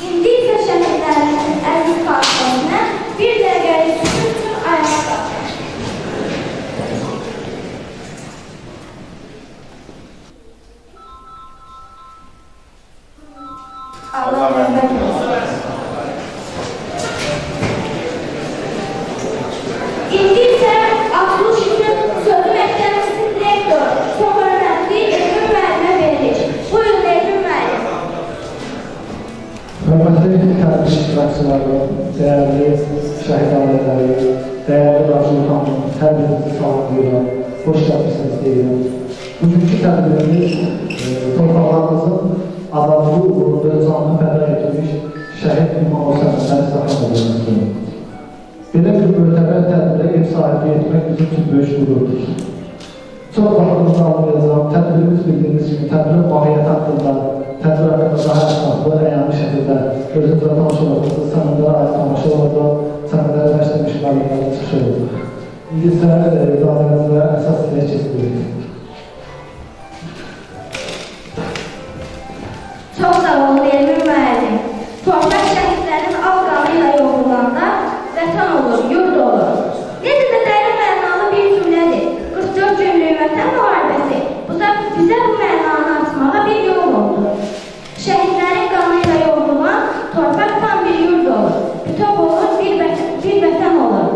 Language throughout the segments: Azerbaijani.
İndi isə şəhidlərimizin əziz xatirəsinə bir dəqiqəlik sükut üçün ayağa qalxır. Allah rəhmət olsun. İndi isə Abdülşükür Sözü Məktəbimizin direktoru, çox hörmətli Elvin müəllimə verilir. Buyurun Elvin müəllim. Hörmətli tədbir iştirakçıları, dəyərli şəhid ailələri, dəyərli Racil xanım, hər birinizi salamlayıram, xoş gəlmişsiniz deyirəm. Bugünkü tədbirimiz torpaqlarımızın azadlığı uğrunda canını fəda etmiş şəhid İmam Hüseyn Səfərovumuzdur. Belə bir mötəbər tədbirə ev sahibi etmək bizim üçün böyük qürurdur. Çox vaxtımızı almayacaq, tədbirimiz bildiyimiz kimi tədbirin mahiyyəti haqqında, tədbir haqqında daha ətraflı, əyani şəkildə özümüzlə tanış olacaq, sənədlərə aid tamaşa olacaq, sənədlərə məşləmiş müəllimlərə çıxış olacaq. İndi isə icazənizlə əsas silə keçiririk. Çox sağ olun Elvin müəllim. Torpaq şəhidlərin al qanıyla yoğrulanda vətən olur, yurd olur. Necə də dərin mənalı bir cümlədir. 44 günlük vətən müharibəsi bizə bu mənanı açmağa bir yol oldu. Şəhidlərin qanıyla yoğrulan torpaq tam bir yurd olur. Bütöv olur, bir vətən olur.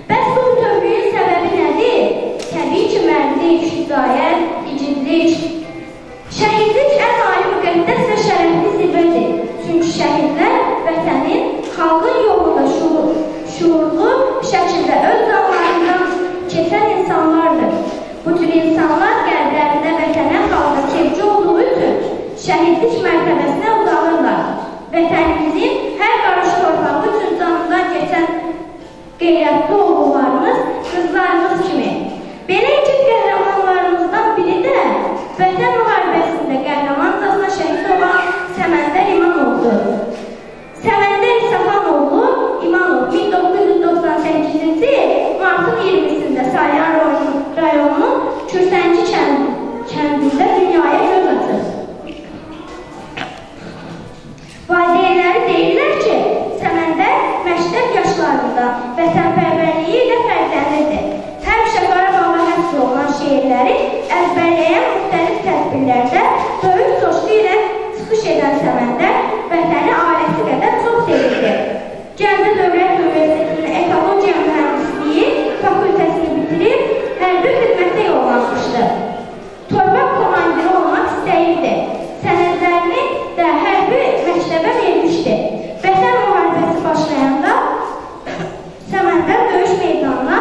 Bəs bu bütövlüyün səbəbi nədir? Təbii ki, mərdlik, şücaət, igidlik. Şəhidlik ən ali müqəddəs və şərəfli zirvədir. Çünki şəhidlər vətənin, xalqın yolunda şuurlu şəkildə öz canlarından keçən insanlardır. Bu tür insanlar qəlblərində vətənə, xalqa sevgi olduğu üçün şəhidlik mərtəbəsinə uzanırlar. Vətənimizin hər qarış torpağı üçün canından keçən qeyrətli oğullarımız, qızlarımız kimi. Belə iki qəhrəmanlarımızdan biri də Vətən müharibəsində qəhrəmancasına şəhid olan Səməndər İmamoğludur. Səməndər Səfanoğlu İmanov 1998-ci il martın 20-sində Salyan rayonunun Kürsənci kəndində dünyaya göz açır. Valideynləri deyirlər ki, Səməndər məktəb yaşlarında vətənpərvərliyi ilə fərqlənirdi. Həmişə Qarabağa həsr olunan şeirləri əzbərləyən müxtəlif tədbirlərdə böyük coşku ilə çıxış edən Səməndər vətəni ailəsi qədər çox sevirdi. Gəncə Dövlət Universitetinin Ekologiya Mühəndisliyi fakültəsini bitirib hərbi xidmətə yollanmışdı. Torpaq komandiri olmaq istəyirdi. Sənədlərini də hərbi məktəbə vermişdi. Vətən müharibəsi başlayanda Səməndər döyüş meydanına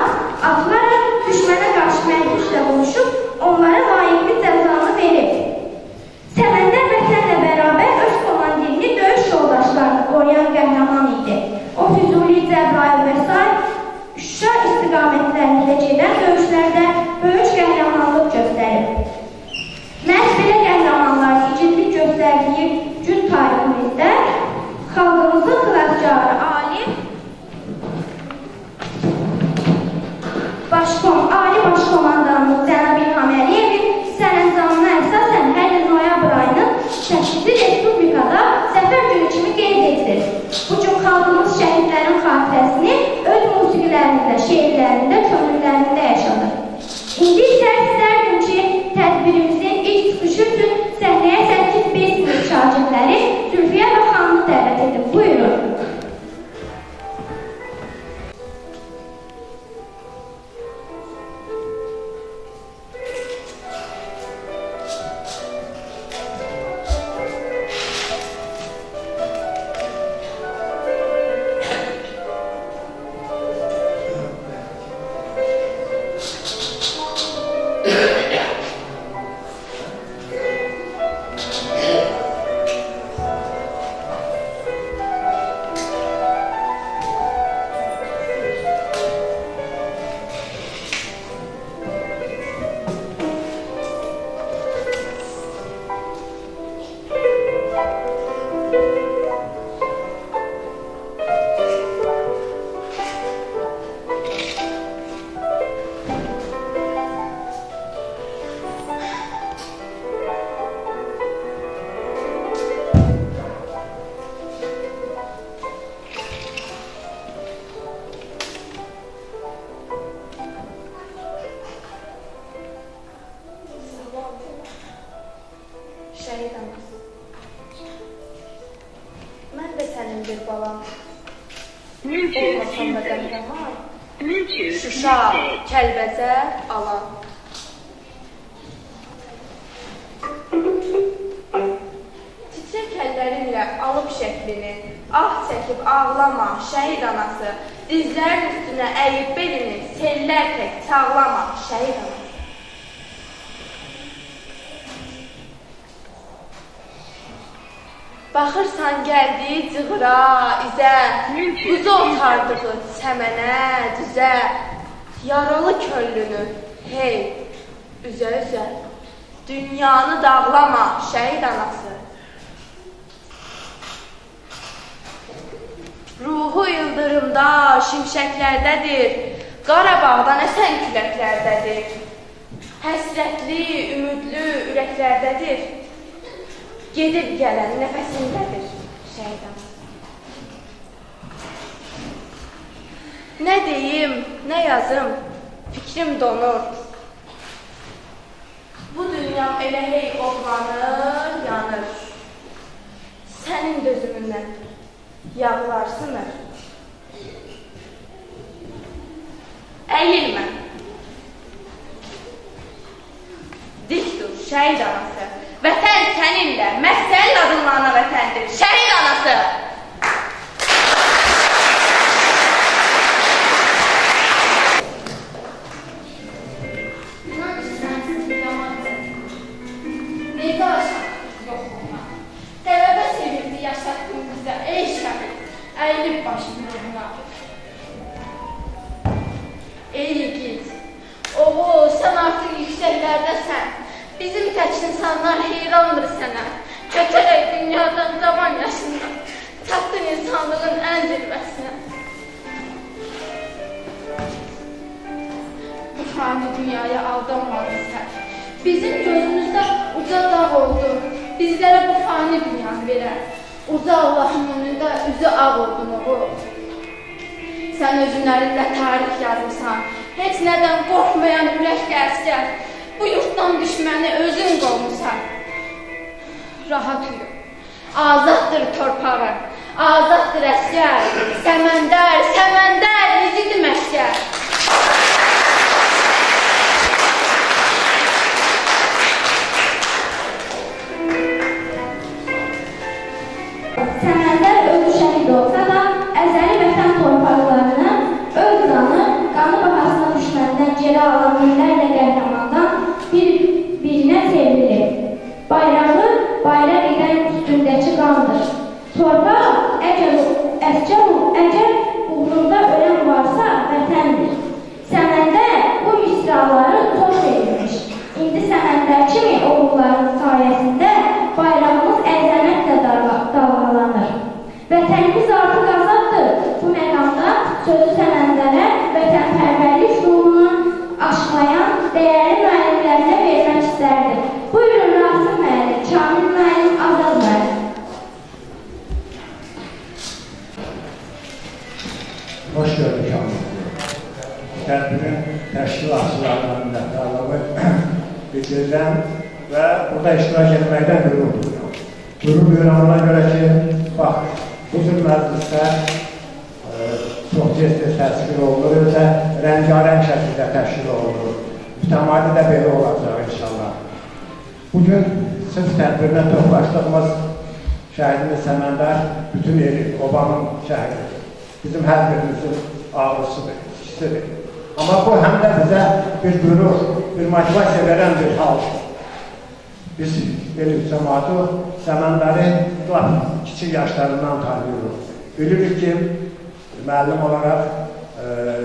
atılaraq düşmənə qarşı məhdudla buluşub, onlara layiqli cəzanı verib. Səməndər vətənlə bərabər öz komandirini döyüş yoldaşlarını qoruyan qəhrəman idi. O Füzuli, Cəbrayıl və s. Şuşa istiqamətlərində gedən döyüşlərdə böyük qəhrəmanlıq göstərib. Məhz belə qəhrəmanlar igidlik göstərdiyi gün tariximizdə xalqımızın xilaskarı alim Ali Başkomandanımız Cənab İlham Əliyevin sərəncamına əsasən hər il noyabr ayının 8-ci Respublikada Zəfər günü kimi qeyd edilir. Bu gün xalqımız şəhidlərin xatirəsini öz musiqilərində, şeirlərində, könüllərində yaşadır. İndi isə istərdim ki, tədbirimizin ilk çıxışı üçün səhnəyə 8B sinif şagirdləri Zülfiyə və xanımı dəvət edib. Buyurun. vətəndir balam. Olmasam da qəhrəman, Şuşa, Kəlbəcər, Alan. Titrək əllərinlə alıb şəklini, ah çəkib ağlama, şəhid anası, dizlərin üstünə əyib belini, sellər tək çağlama, şəhid anası. Baxırsan gəldiyi cığıra, izə, quzu otardığı çəmənə, düzə, yaralı köllünü, hey, üzə-üzə, dünyanı dağlama, şəhid anası. Ruhu ildırımda, şimşəklərdədir, Qarabağdan əsən küləklərdədir, həsrətli, ümidli ürəklərdədir, gedib gələn nəfəsindədir, şəhid anası. Nə deyim, nə yazım, fikrim donur. Bu dünyam elə hey ovlanır, yanır. Sənin dözümündən yağlar sınır. Əyilmə. Dik dur, şəhid anası. Vətən səninlə, məhz sənin adınla ana vətəndir, şəhid anası. İnan ki, sənsiz yamandır. Necə aşaq yox olma. Qələbə sevirdi yaşatdın bizə, ey şəhid, əyilib başını yoluna. Ey yiğit, oğul, sən artıq yüksəklərdəsən. Bizim tək insanlar heyrandır sənə. Kötərək dünyadan zaman yaşından, çatdın insanlığın ən zirvəsinə. Bu fani dünyaya aldanmadın sən. Bizim gözümüzdə uca dağ oldu. Bizlərə bu fani dünyanı verər. Uca Allahın önündə üzü ağ oldun oğul. Sən özünlərinlə tarix yazırsan. Heç nədən qorxmayan ürək gəzgər. Bu yurtdan düşməni özün qolmusan. Rahat uyu. Azaddır torpağı, azaddır əskər. Səməndər, səməndər, yiğidim əskər. Səməndər özü şəhid olsa da, əzəli vətən torpaqlarını, öz qanı bahasına düşməndən geri alan minlərlə qəhrəmandan bir-birinə çevrilir. Bayrağı bayraq edən üstündəki qandır. Torpaq, əgər uğrunda ölən varsa vətəndir. Səməndər bu misraları çox verilmiş. İndi Səməndər kimi oğulların sayəsində bayrağımız əzəmətlə dalgalanır. Vətənimiz artıq azaddır. Bu məqamda sözü Səməndərə vətənpərvərlik ruhunu aşlayan dəyərli müəllimlərinə vermək istərdim. Buyurun Rasim müəllim, Kamil müəllim, Azad müəllim. Hoş gördük Kamil. Tədbirin təşkilatçılarından minnətdarlığı bitirirəm və burada iştirak etməkdən qürur duyuram. Qürur duyuram ona görə ki, bax, bu tür məclisdə çox tez-tez təşkil olunur, özə rəngarəng şəkildə təşkil olunur. Mütəmadi də belə olacaq inşallah. Bugün sırf tədbirinə toplaşdığımız şəhidimiz Səməndər bütün eli, obanın şəhididir. Bizim hər birimizin ağrısıdır, ikisidir. Amma bu həm də bizə bir qürur, bir motivasiya verən bir haldır. Biz elif cəmaatı Səməndəri kiçik yaşlarından tanıyırıq. Bilirik ki, müəllim olaraq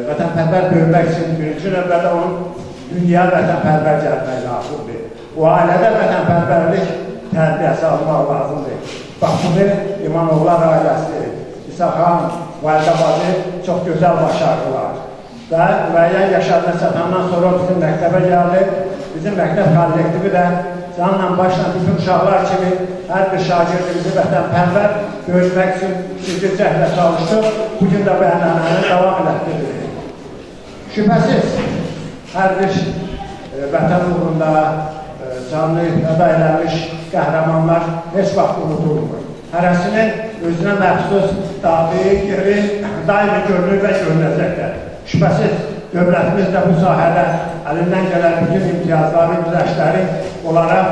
vətənpərvər böyümək üçün birinci növbədə onun dünya vətənpərvər gəlmək lazımdır. O ailədə vətənpərvərlik tərbiyəsi almaq lazımdır. Bax, bunu İmanoğullar ailəsi, İsa xan, Validə bacı çox gözəl başardılar. Və müəyyən yaşlarına çatandan sonra bizim məktəbə gəldi. Bizim məktəb kollektivi də canla başla bütün uşaqlar kimi hər bir şagirdimizi vətənpərvər böyütmək üçün ciddi cəhdlə çalışdıq. Bugün də bu ənənəni davam elətdiririk. Şübhəsiz, hər bir vətən uğrunda canlı fəda eləmiş qəhrəmanlar heç vaxt unutulmur. Hərəsinin özünə məxsus davi, yeri daimi görünür və görünəcəkdir. Şübhəsiz, dövlətimiz də bu sahədə əlindən gələn bütün imtiyazları, güzəştləri olaraq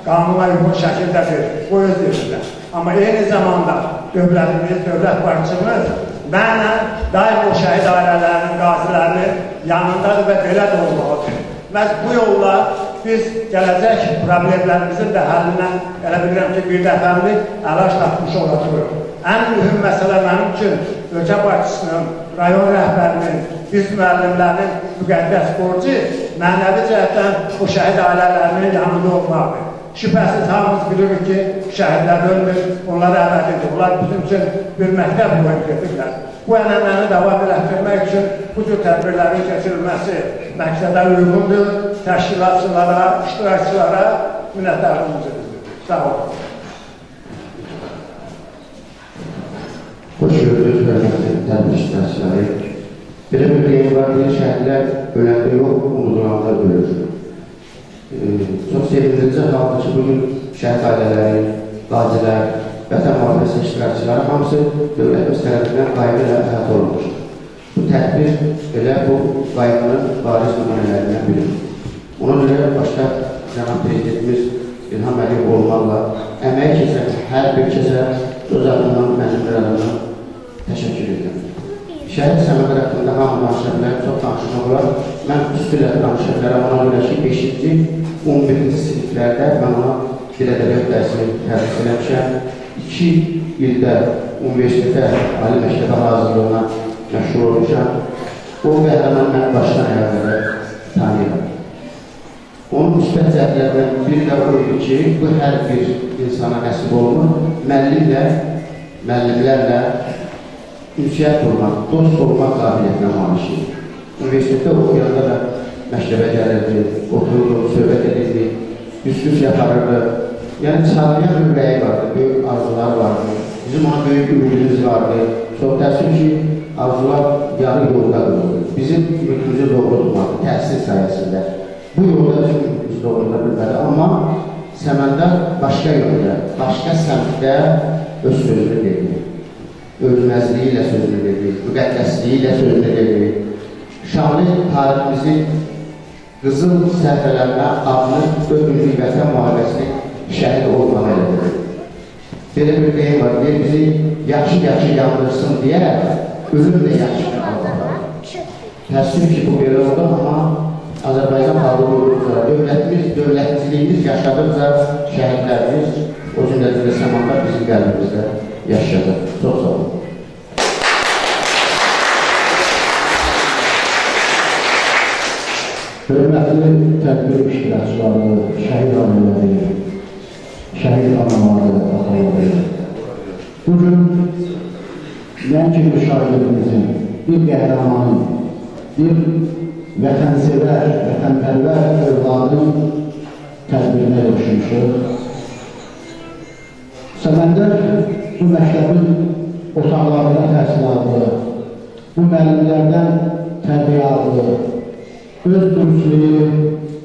qanuna uyğun şəkildə verir. Bu öz yerində. Amma eyni zamanda dövlətimiz, dövlət başçımız mənən daim o şəhid ailələrinin, qazilərinin yanındadır və belə də olmalıdır. Məhz bu yolla biz gələcək problemlərimizin də həllindən elə bilirəm ki, bir dəfəmlik əlac tapmış olacaq. Ən mühüm məsələ mənim üçün ölkə başçısının, rayon rəhbərinin, biz müəllimlərin müqəddəs borcu mənəvi cəhətdən o şəhid ailələrinin yanında olmaqdır. Şübhəsiz hamımız bilirik ki, şəhidlər ölmür, onlar əbədidir. Onlar bizim üçün bir məktəb boyun getirlər. Bu ənənəni davam elətdirmək üçün bu cür tədbirlərin keçirilməsi məqsədə uyğundur, təşkilatçılara, iştirakçılara minnətdarlığımızı bildirir. Sağ olun. Hoş gördünüz, hörmətli tədbir iştirakçıları. Belə bir deyim var, deyil, şəhidlər öləndə yox, unudulanda ölür. Çox sevindirici haldır ki, bugün şəhid ailələri, qazilər, vətən mühafizəsi iştirakçıları hamısı dövlətimiz tərəfindən qayğı ilə həyat olunmuş. Bu tədbir elə bu qayğının bariz nümunələrindən biridir. Ona görə başda Cənab Prezidentimiz İlham Əliyev olmaqla əməyi keçən hər bir kəsə öz adından, mənimlər adından təşəkkür edirəm. Şəhid Səməd haqqında hamı danışa bilər, çox danışmaq olar. Mən üstülə danışa bilərəm, ona görə ki, 5-ci, 11-ci siniflərdə mən ona dil ədəbiyyat dərsini tədris eləmişəm. 2 ildə universitetə, ali məktəbə hazırlığına məşğul olmuşam. O qəhrəman mən başdan ayaqlara tanıyıram. Onun müsbət cəhətlərindən biri də o idi ki, bu hər bir insana nəsib olunur. Müəllimlərlə ünsiyyət olmaq, dost olmaq qabiliyyətinə malikidir. Universitetdə oxuyanda da məktəbə gəlirdi, otururdu, söhbət edirdi, diskus yaparırdı. Yəni çağlayan bir ürəyi vardı, böyük arzular vardı. Bizim ona böyük ümidimiz vardı. Çox təəssüf ki, arzular yarı yolda qılırdı. Bizim ümidimizi doğru tutmadı, təhsil sayəsində. Bu yolda bizim ümidimizi doğrula bilmədi. Amma Səməndar başqa yolda, başqa səmtdə öz sözünü dedi. Ölməzliyi ilə sözünü dedi, müqəddəsliyi ilə sözünü dedi. Şanlı tariximizin qızıl səhifələrinə adını ömürlük vətən müharibəsinin şəhid olmağı ilə dedi. Belə bir deyim var, bizi yaxşı-yaxşı yandırsın deyə ölüm də yaxşı qalmalı. Təəssüf ki, bu belə oldu, amma Azərbaycan xalqı olduqca, dövlətçiliyimiz yaşadıqca şəhidlərimiz, o cümlədə Səməndar bizim qəlbimizdə yaşayacaq. Çox sağ olun. Hörmətli tədbir iştirakçıları, şəhid ailələri, şəhid anaları, ataları. Bugün nəinki müşahirimizin, bir qəhrəmanın, bir vətənsevər, vətənpərvər övladın tədbirinə yoxşumuşuq. Səməndar bu məktəbin otaqlarında təhsil aldı, bu müəllimlərdən tərbiyə aldı, öz dürüstlüyü,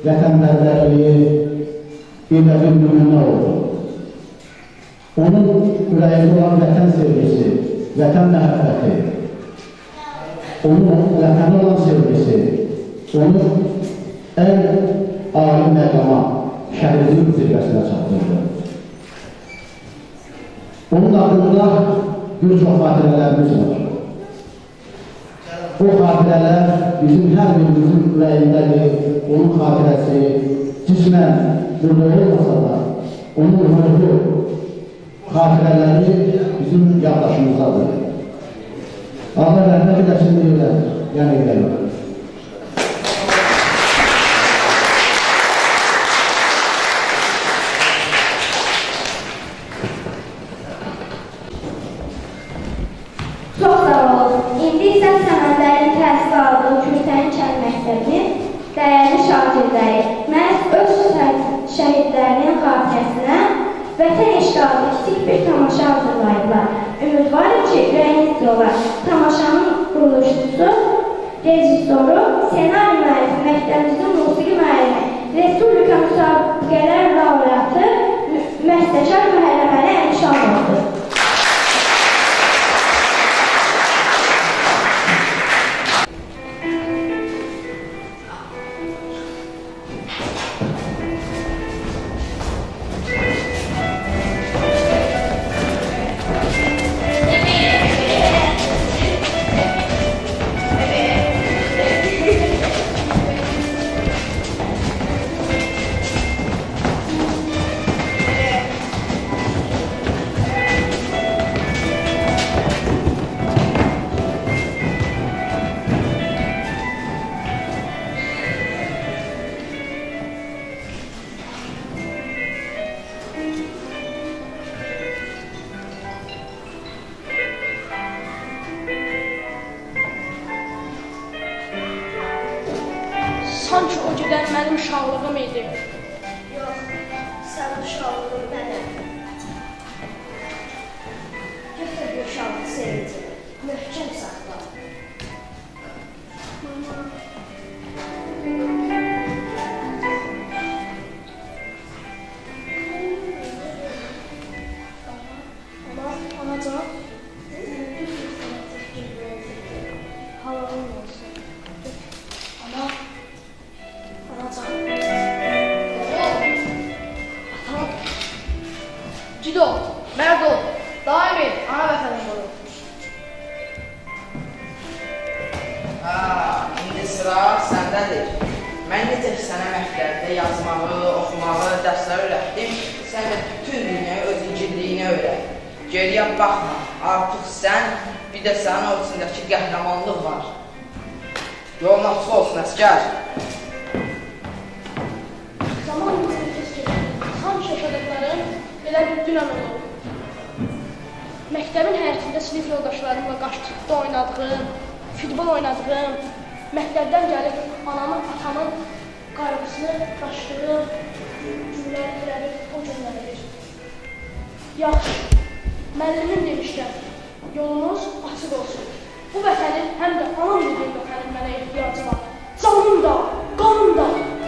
vətənpərvərliyi ilə bir nümunə oldu. Onun ürəyində olan vətən sevgisi, vətən məhəbbəti, onun vətəni olan sevgisi, onun ən âli məqama, şəhidlik zirvəsinə çatdırdı. Onun haqqında bir çox xatirələrimiz var. O xatirələr bizim hər birimizin ürəyindədir. Onun xatirəsi cismən burada olmasa da, onun ruhu, xatirələri bizim yaddaşımızdadır. Allah rəhmət edəsin deyirlər, yəni edəlim. Çox sağ olun. İndi isə Səmədlərin təhsil aldığı Kürsənin kənd məktəbinin dəyərli şagirdləri məhz öz şəhidlərinin xatirəsinə vətən eşqalı kiçik bir tamaşa hazırlayıblar. Ümidvarım ki, ürəyinizdə olar. Tamaşanın quruluşçusu, rejissoru, senari müəllifi, məktəbimizin musiqi müəllimi, Respublika müsabiqələr laureatı, Məstəkar Mühərrəməli Əmşanovdur. sanki o gedən mənim uşaqlığım idi. Yox, sənin uşaqlığın mənim. Götür bu uşağın sevincini, möhkəm saxla. Anacan, halalın olsun. Ana, anacan. Atam. Cido, mərd ol. Daim et, ana vətənin qoru. İndi sıra səndədir. Mən necə ki sənə məktəbdə yazmağı, oxumağı, dərslər öyrətdim, sən də bütün dünyayı öz incilliyini öyrət. Geriyə baxma, artıq sən, bir də sənin o içindəki qəhrəmanlıq var. Yolun açıq olsun, əskər. Zaman yolunu keşkədir. Sanki yaşadıqlarım elə bir dünən olub. Məktəbin həyətində sinif yoldaşlarımla qaç-tutda oynadığım, futbol oynadığım, məktəbdən gəlib anamın, atamın qarğısını daşdığım günlər o günlərdir. Yaxşı, müəllimim demişkən, yolumuz açıq olsun. Bu vətənin həm də anam dediğim vətənin mənə ehtiyacı var. Canım da, qanım da,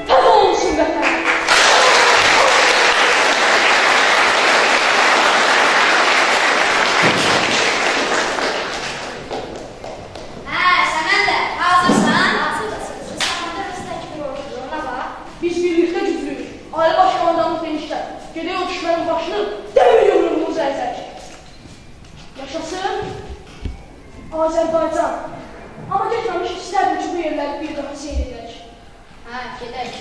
fəda olsun vətən. Biz birlikdə güclüyük. Ailə başkomandanımız demişlər. Gedək o düşmənin başını dəmir yumruğumuzu əzək. Yaşasın Azərbaycan. Amma getməmiş istərdim ki, bu yerləri bir daha seyr edək. Hə, gedək.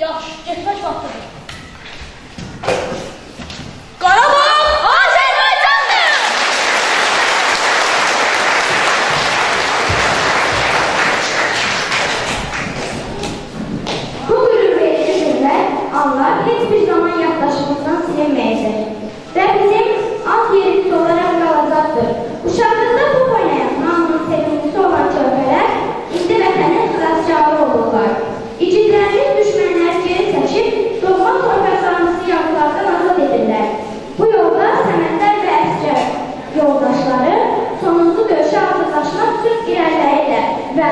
Yaxşı, getmək vaxtıdır. Bu qürurverici günlər, anlar heç bir zaman yaddaşımızdan silinməyəcək və bizim alt yerimiz olaraq qalacaqdır. Uşaqlıqda bu oynayan namının sevimlisi olan körpələr indi vətənin xilaskarı olurlar. İgidlərimiz düşmənləri geri çəkib, doğma torpaqlarımızı yanlardan azad edirlər. Bu yolda Səmədlər və əsgər yoldaşları sonuncu döyüşə hazırlaşmaq üçün irəliləyirlər və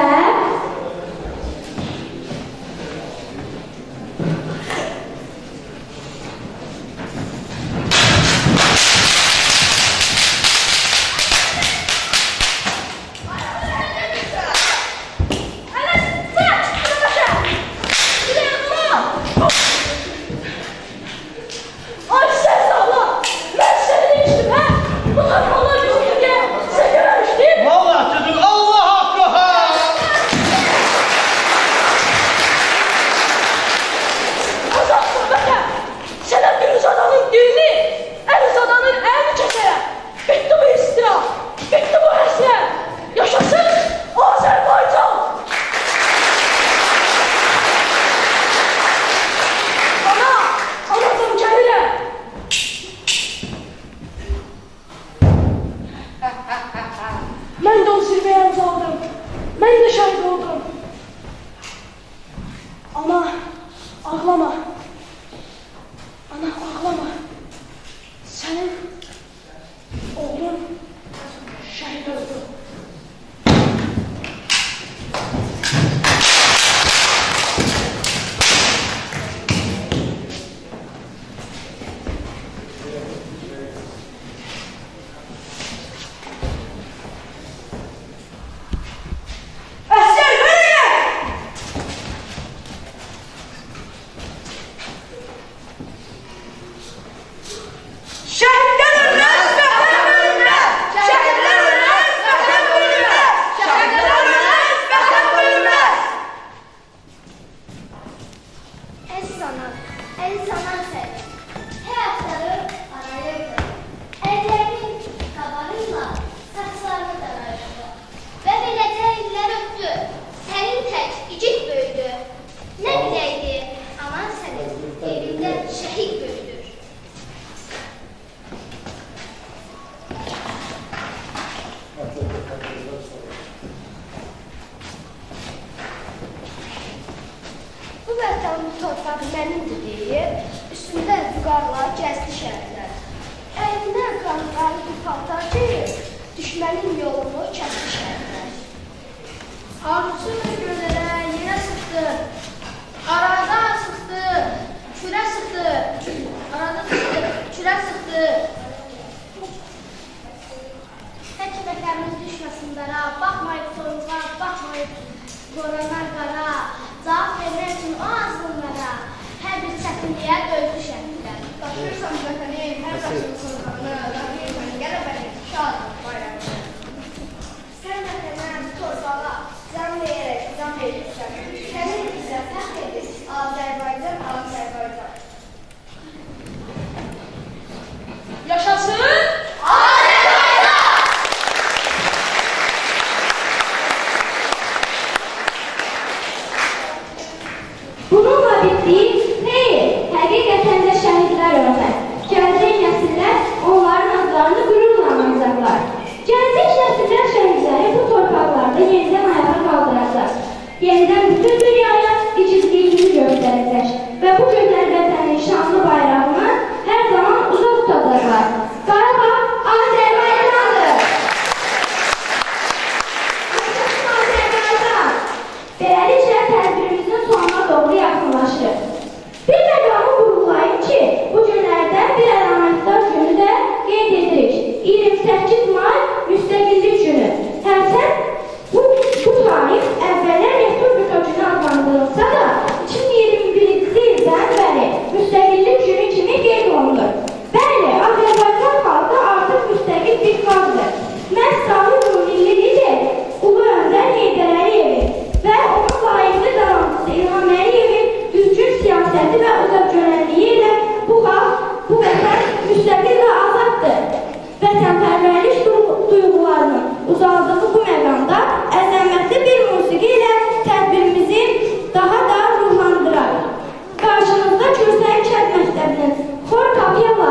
Mən də o zirvəyə uzaldım. Mən də şahid oldum. Ana, ağlama. Ana, ağlama. Sənin oğlun şəhid oldu. Əziz anam sən, həyatları arayırdı. Əllərinin qabarıyla saçlarını darayırdı. Və beləcə illər öpdü, sənin tək igid böyüdü. Nə biləydi, anan sənin evində şəhid böyüdür. Bu vətənin torpağı mənimdir deyib, üstündə vüqarlar gəzdi şəhərlər. Əynində qanqarı bir paltar geyib, düşmənin yolunu kəsdi şəhərlər. Arzusu göllərə yerə sıxdı, arada sıxdı, kürə sıxdı, kürə sıxdı. Təkbəklərimiz düşməsin dara, baxmayıb soyuğa, baxmayıb qoranar qara. Cavab vermək üçün o azğınlara, hər bir çətinliyə dözdü şəhidlər. Daşırsan vətənin hər daşını sorğanı, daşırsan qələbəni, şad bayramı. Sən vətənə, torpağa, can verərək, can verirsən. Sənin bizə fəxr edir, Azərbaycan, Azərbaycan. Yaşasın! Bununla bitti, xeyr, həqiqətən də şəhidlər ölmək. Gələcək nəsillər onların adlarını qürurla anacaqlar. Gələcək nəsillər şəhidləri bu torpaqlarda yenidən ayağa qaldıracaq. Yenidən bütün dünyaya igidliyini göstərəcək və bu gözəl vətənin şanlı bayrağını hər zaman uzaq tutacaqlar. Qarabağ Azərbaycandır! Yaşasın Azərbaycan! Beləliklə tədbirimizin sonuna doğru yaxınlaşır. Bir məqamı vurğulayım ki, bu günlərdə bir əlamətdar günü də qeyd edirik. 28 may Müstəqillik günü. Hərçənd bu tarix əvvəllər Respublika günü adlandırılsa da 2021-ci ildən bəri Müstəqillik günü kimi qeyd olunur. Bəli, Azərbaycan xalqı artıq müstəqil bir xalqdır. Məhz Davutoğlu milli lider Ulu Öndər Heydər Əliyevin və onun layiqli davamçısı İlham Əliyevin düzgün siyasəti və uzaqgörənliyi ilə bu xalq, bu vətən müstəqil və azaddır. Vətənpərvərlik duyğularının uzaldığı bu məqamda əzəmətli bir musiqi ilə tədbirimizi daha da ruhlandıraq. Qarşınızda Kürsəyin Kənd Məktəbinin xor kapella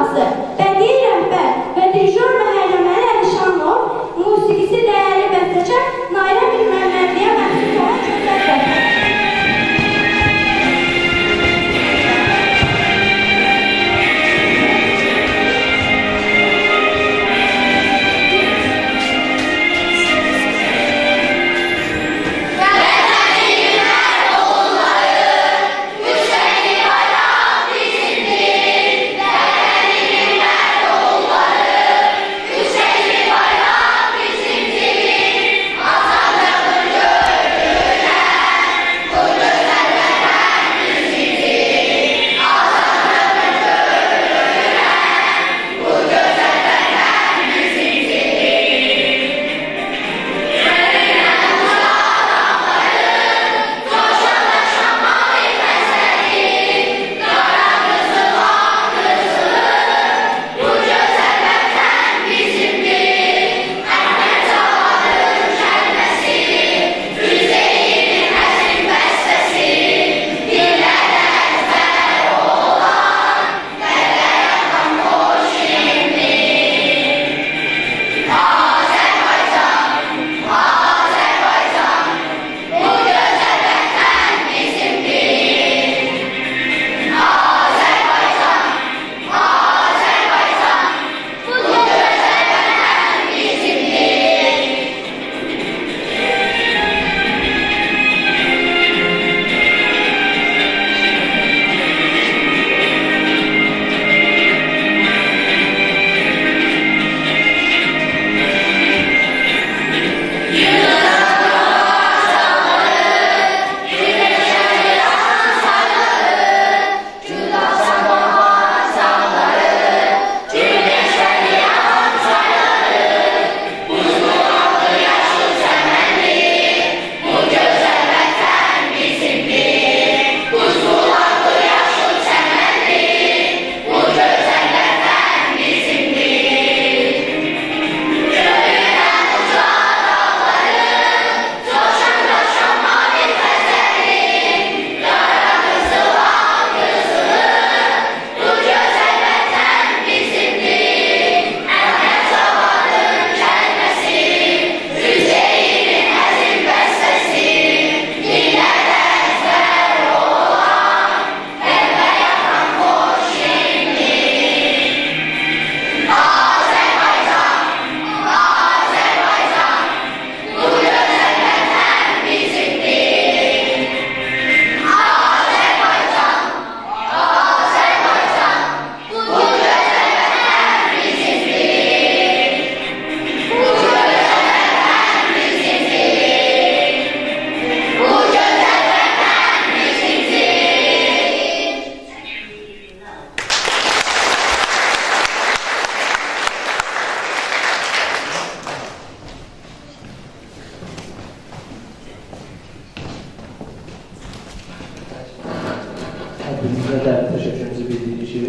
bir-birimizə də təşəkkürümüzü bildiririk ki,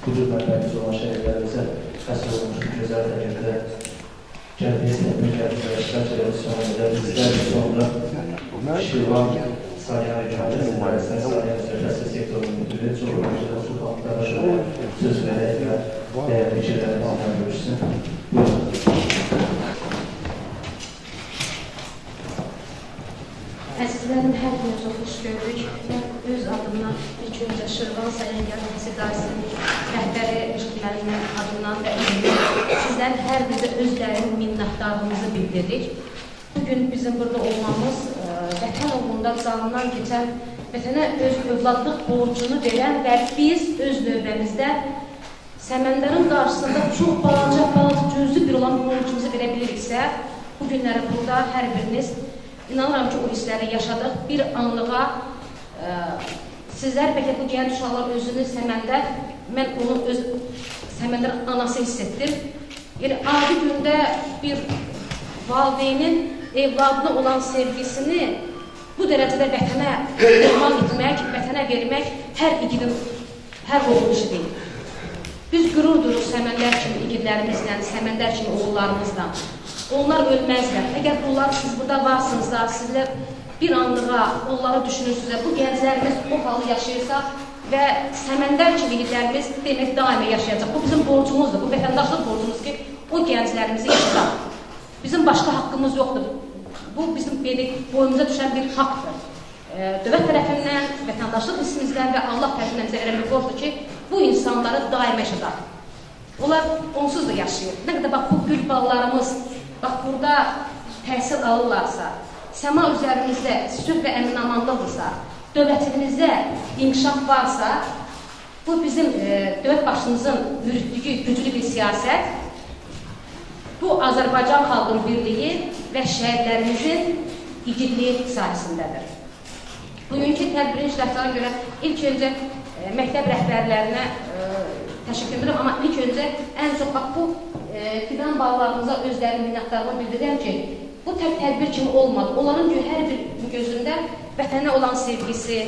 qürur mənbəmiz olan şəhidlərimizə həsr olmuş bu gözəl təqdirdə gəldiyi tədbir gəldiyi işlər çələsi sonunda bizlər sonra Şirvan Saniyə Hükümətinin Mübarəsində Saniyə Sözləsi sektorunun müdürü Çoğurmuşda Sultan Qaraşova söz verək və dəyərli fikirlərimizlə görüşsün. Əzizlərim, hər birinizi xoş gördük. Mən öz adımdan ilk öncə Şirvan Səyəngər Həsidasının rəhbəri Işıq müəllimin adından və sizlərin hər birinizə özlərinin minnətdarlığımızı bildiririk. Bugün bizim burada olmamız vətən uğrunda canından keçən, vətənə öz övladlıq borcunu verən və biz öz növbəmizdə Səməndərin qarşısında çox balaca cüzdü bir olan borcumuzu verə biliriksə, bu günləri burada hər biriniz İnanıram ki, o hissləri yaşadıq. Bir anlığa sizlər bəlkə bu gənc uşaqlar özünü Səməndər, mən onu öz Səməndər anası hiss etdim. Yəni, adi gündə bir valideynin evladına olan sevgisini bu dərəcədə vətənə qurban etmək, vətənə vermək hər igidin, hər oğul işi deyil. Biz qürur durur Səməndər kimi igidlərimizlə, Səməndər kimi oğullarımızla. Onlar ölməzlər. Əgər bunlar siz burada varsınızda, sizlər bir anlığa onları düşünürsünüzdə, bu gənclərimiz o halı yaşayırsa və Səməndər kimi igidlərimiz demək daimə yaşayacaq. Bu bizim borcumuzdur, bu vətəndaşlıq borcumuz ki, o gənclərimizi yaşayacaq. Bizim başqa haqqımız yoxdur. Bu bizim boyumuza düşən bir haqdır. Dövlət tərəfindən, vətəndaşlıq hissimizdən və Allah tərəfindən bizə verən bir borcdur ki, bu insanları daimə yaşayacaq. Onlar onsuz da yaşayır. Nə qədər bax, bu gül ballarımız bax, burada təhsil alırlarsa, səma üzərimizdə sülh və əmin-amandlıqdırsa, dövlətimizdə inkişaf varsa, bu bizim dövlət başımızın yürütdüyü güclü bir siyasət, bu Azərbaycan xalqının birliyi və şəhidlərimizin igidliyi sayəsindədir. Bugünkü tədbirin iştirakçılarına görə ilk öncə məktəb rəhbərlərinə təşəkkür edirəm, amma ilk öncə ən çox bax, bu fidan bağlarımıza özlərinin minnətdarlığını bildirirəm ki, bu tədbir kimi olmadı. Onların hər bir gözündə vətənə olan sevgisi,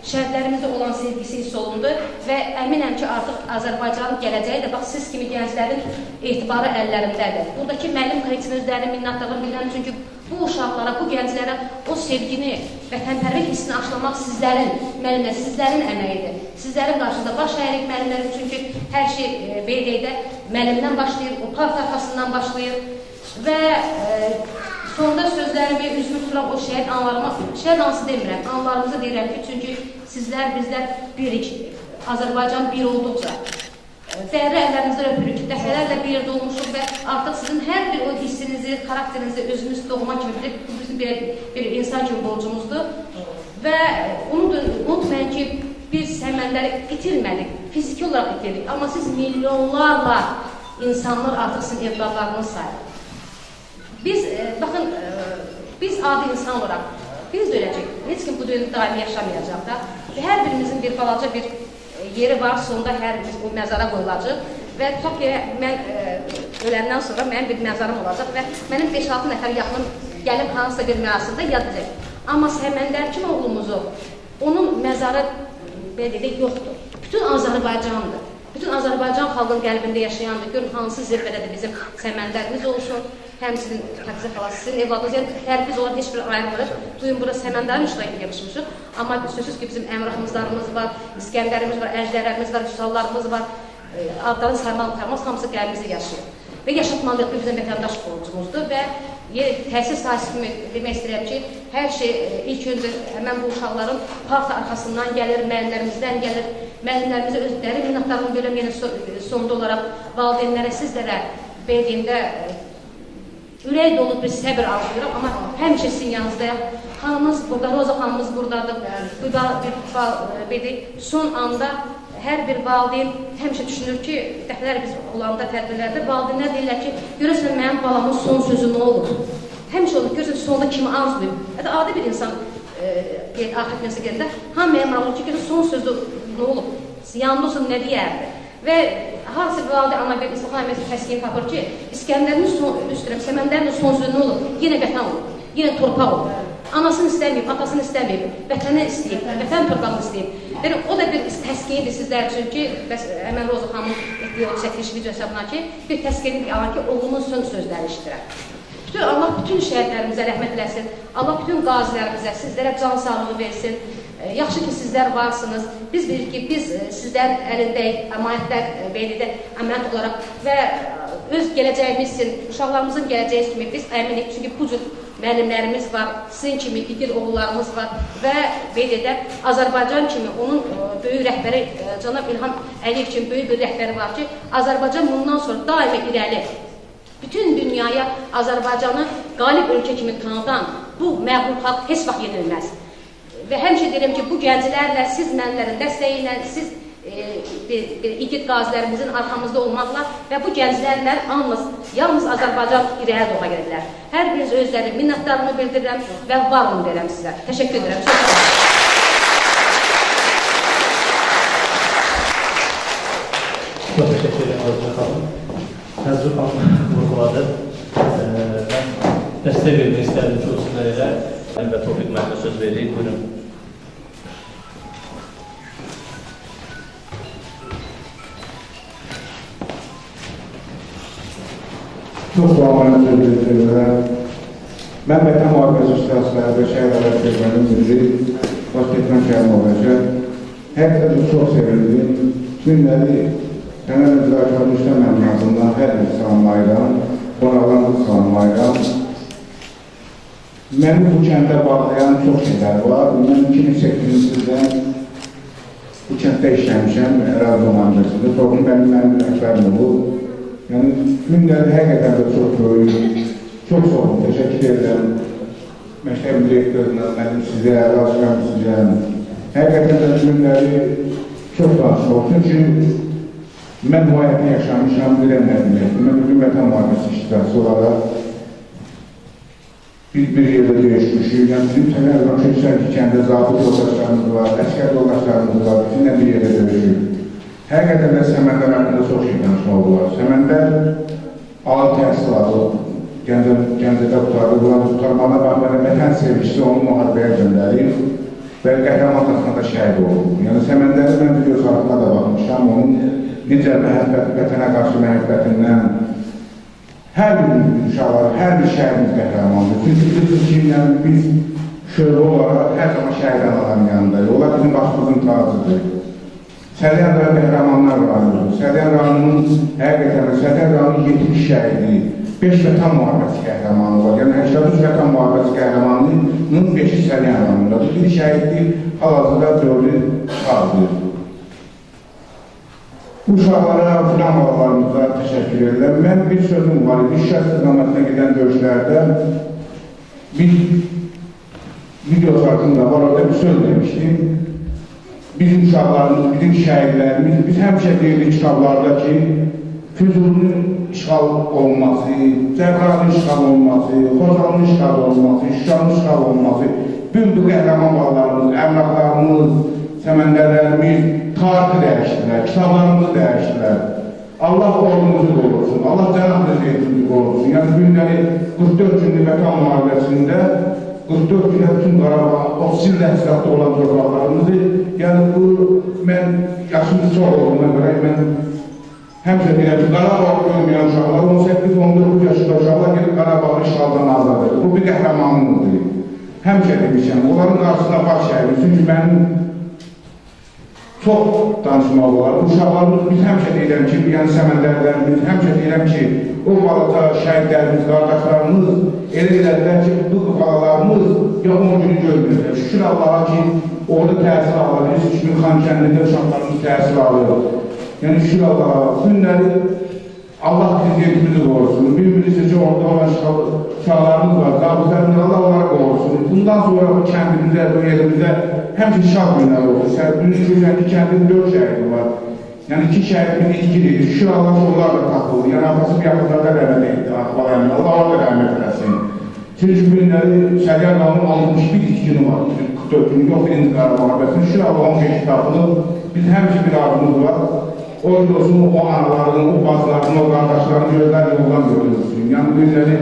şəhidlərimizə olan sevgisi hiss olundu və əminəm ki, artıq Azərbaycanın gələcəyi də bax, siz kimi gənclərin etibarı əllərindədir. Buradakı müəllim kollektivinin özlərinin minnətdarlığını bildirirəm, çünki bu uşaqlara, bu gənclərə o sevgini, vətənpərvərlik hissini aşılamaq sizlərin, müəllimlər, sizlərin əməyidir. Sizlərin qarşısında baş əyrik müəllimlərin, çünki hər şey beydəkdə müəllimdən başlayır, o part arxasından başlayır və sonda sözlərimi üzümü tuturam o şəhid anlarıma, şəhid ansı demirəm, anlarımızı deyirəm ki, çünki sizlər, bizlər birik, Azərbaycan bir olduqca. Dəyərli əllərimizdə öpürük, dəfələrlə bir yerdə olmuşuq və artıq sizin hər bir o hissinizi, xarakterinizi özümüz doğma kimi bilib, bu bizim bir insan kimi borcumuzdur. Və unutmayın ki, biz Səməndəri itirmədik, fiziki olaraq itirdik, amma siz milyonlarla insanlar artıq sizin evladlarınız sayılır. Biz, baxın, biz adi insan olaraq, biz də öləcək, heç kim bu dünyada daimi yaşamayacaq da. Hər birimizin bir balaca bir yeri var, sonunda hər birimiz bu məzara qoyulacaq və tutaq ki, mən öləndən sonra mənim bir məzarım olacaq və mənim 5-6 nəfər yaxınım gəlib hansısa bir mərasimdə yad edəcək. Amma Səməndər kimi oğlumuzu, onun məzarı belə deyək, yoxdur. Bütün Azərbaycandır. Bütün Azərbaycan xalqının qəlbində yaşayandır. Görün, hansı zirvədədir bizim Səməndərimiz olsun, həmçinin Xətizə xala, sizin evladınız, yəni tərbiz olan heç bir ayrılmırıq. Bugün burada Səməndərin iştirakı yapışmışıq. Amma sözsüz ki, bizim Əmrahımızlarımız var, İskəndərimiz var, Əjdərlərimiz var, Hüsallarımız var, adların saymalı tanımaz, hamısı qəlbimizdə yaşayır. Və yaşatmalıyıq ki, bizim vətəndaş borcumuzdur və təhsil sahəsi kimi demək istəyirəm ki, hər şey ilk öncə həmən bu uşaqların parta arxasından gəlir, müəllimlərimizdən gəlir, müəllimlərimizə öz dərin minnətdarlığını görəm, yenə sonda olaraq valideynlərə, sizlərə bildiyimdə ürək dolu bir səbir arzulayıram, amma həmişə sizin yanınızdayım. Xanımız burada, Roza xanımız buradadır. Son anda hər bir valideyn həmişə düşünür ki, dəfələr biz olanda tədbirlərdə valideynlər deyirlər ki, görürsən mənim balamın son sözü nə olur? Həmişə olur, görürsən sonunda kimi arzulayım. Hətta adi bir insan artıq nəsə gedəndə, hamıya maraqlı ki, görürsən son sözü nə olur? Yanında olsun nə deyərdi? Və harası bir valideyn ana və İslam əməsi təskin tapır ki, İskəndərin Səməndərin son sözü nə olur? Yenə vətən olur, yenə torpaq olur. anasını istəməyib, atasını istəməyib, vətəni istəyib, vətən torpağını istəyib. Yəni, o da bir təskiyidir sizlər üçün ki, Əmən Roza xanımın etdiyi o çəkiliş video hesabına ki, bir təskiyidir ki, oğlumun son sözləri işitirəm. Allah bütün şəhidlərimizə rəhmət eləsin, Allah bütün qazilərimizə, sizlərə can sağlığı versin. Yaxşı ki, sizlər varsınız. Biz bilirik ki, biz sizlərin əlindəyik, əmanətlər beylidə əmanət olaraq və öz gələcəyimiz üçün, uşaqlarımızın gələcəyi kimi biz əminik. Çünki bu cür müəllimlərimiz var, sizin kimi igid oğullarımız var və beylidə Azərbaycan kimi onun böyük rəhbəri Cənab İlham Əliyev kimi böyük bir rəhbəri var ki, Azərbaycan bundan sonra daima irəli. Bütün dünyaya Azərbaycanı qalib ölkə kimi tanıdan bu məğlub xalq heç vaxt yenilməz. Və həmişə deyirəm ki, bu gənclərlə, siz mənlərin dəstəyi ilə, siz igid qazilərimizin arxamızda olmaqla və bu gənclərlə yalnız Azərbaycan irəyə doğru gedirlər. Hər biriniz özləri minnətdarımı bildirirəm və var olun deyirəm sizə. Təşəkkür edirəm. Çox təşəkkür edirəm Azər xanım. Azər xanım vurğuladı. Mən dəstək vermək istərdim ki, o sizlərə və Tofiq müəllimə söz veririk. Buyurun. Çox bağlanı sözlüklərə, mən vətən müharibəsi iştirakçıları və şəhidlər sözlərinin müdiri Başketmən Kərimov həqiqətən çox sevindim. Günləri Təməl Müzakirə Rüstəm məmnunatından hər bir salamlayıram, qonaqlarını salamlayıram. Məni bu kəndə bağlayan çox şeylər var. Mən 2008-ci ildən bu kənddə işləmişəm, ərazi müharibəsinə. Toğun mənim rəhbərim olub. Yəni, günləri həqiqətən də çox böyük, çox sağ olun, təşəkkür edirəm. Məktəb direktoruna, mənim sizə, Raşqam sizə. Həqiqətən də günləri çox danışmaq. Çünki mən bu həyatını yaşamışam, biləm nə deməkdir. Mən bugün vətən müharibəsi iştirakçısı olaraq bir yerdə döyüşmüşük. Yəni, bizim sənə Rəşqam kəndə zabit yoldaşlarımız var, əskər yoldaşlarımız var, bizimlə bir yerdə döyüşük. Həqiqətən də Səməndər haqqında çox şey danışmaq olar. Səməndər ali təhsil alıb, Gəncədə qutardı, bunları tutarmana baxmayaraq vətən sevgisi onu müharibəyə göndərib və qəhrəmanlıqla da şəhid olub. Yəni Səməndəri mən video sarıqına da baxmışam, onun necə vətənə qarşı məhəbbətindən hər bir uşaqlar, hər bir şəhidimiz qəhrəmandır. Çünki bilirsiniz ki, biz şöhrə olaraq hər zaman şəhid anaların yanındayıq. Onlar bizim başımızın tacıdır. Səlyan rayonu qəhrəmanlar rayonu. Səlyan rayonunun həqiqətən Səlyan rayonunun 70 şəhidi, 5 vətən müharibəsi qəhrəmanı var. Yəni 83 vətən müharibəsi qəhrəmanının 5-i Səlyan rayonundadır. Bir şəhiddir, hal-hazırda 4-ü sağdır. Bu uşaqlara, filan balalarımıza təşəkkür edirəm. Mən bir sözüm var, bir şəxs istiqamətinə gedən döyüşlərdə bir video sarkında var, orada bir söz demişdim. Bizim uşaqlarımız, bizim şəhidlərimiz, biz həmişə deyirik kitablarda ki, Füzulinin işğal olması, Cəbranın işğal olması, Xocalının işğal olması, Şuşanın işğal olması, bütün bu qəhrəman balalarımız, əmraqlarımız, səməndərlərimiz tarixi dəyişdilər, kitablarımızı dəyişdilər. Allah ordumuzu qorursun, Allah cənab prezidentimizi qorursun. Yəni, günləri 44 günlük vətən müharibəsində 44 günə bütün Qarabağ, 30 ildə həsilatda olan torpaqlarımızı, yəni bu, mən yaşımız çox olduğuna görə, mən həmişə deyirəm ki, Qarabağ görməyən uşaqlar, 18-19 yaşında uşaqlar gelib Qarabağı işğaldan azad edir. Bu bir qəhrəmanlıqdır. Həmişə demişəm, onların qarşısına baş əyir. Çünki mənim çox danışmaq olar. Uşaqlarımız, biz həmişə deyirəm ki, yəni səməndərlərimiz, həmişə deyirəm ki, o balaca şəhidlərimiz, qardaşlarımız elə elədilər ki, bu balalarımız ya 10 günü görmürlər. Şükür Allaha ki, orada təhsil alır. Biz 3 gün Xankəndində uşaqlarımız təhsil alır. Yəni şükür Allaha, günləri Allah prezidentimizi qorusun. Bir-birisi ki, orada olan uşaqlarımız var, zabitlərimiz Allah onlara qorusun. Bundan sonra bu kəndimizə, bu yerimizə həmişə şah günləri olsun. Dünün kəndin 4 şəhidi var. Yəni 2 şəhidimiz ilgilidir. Şükür Allah ki, onlar da tapıldı. Yəni atası bir yaxınlarda rəhmət etdi. Allah orada rəhmət eləsin. Çünki günləri Səlyan rayonunun 61 günü var. 44 günü yox, birinci Qarabağ müharibəsində. Şükür Allah 15 tapılıb. Biz həmişə bir arzumuz var. O olsun, o analarının, o bazılarının, o qardaşların gözləri yoldan görülürsün. Yəni günləri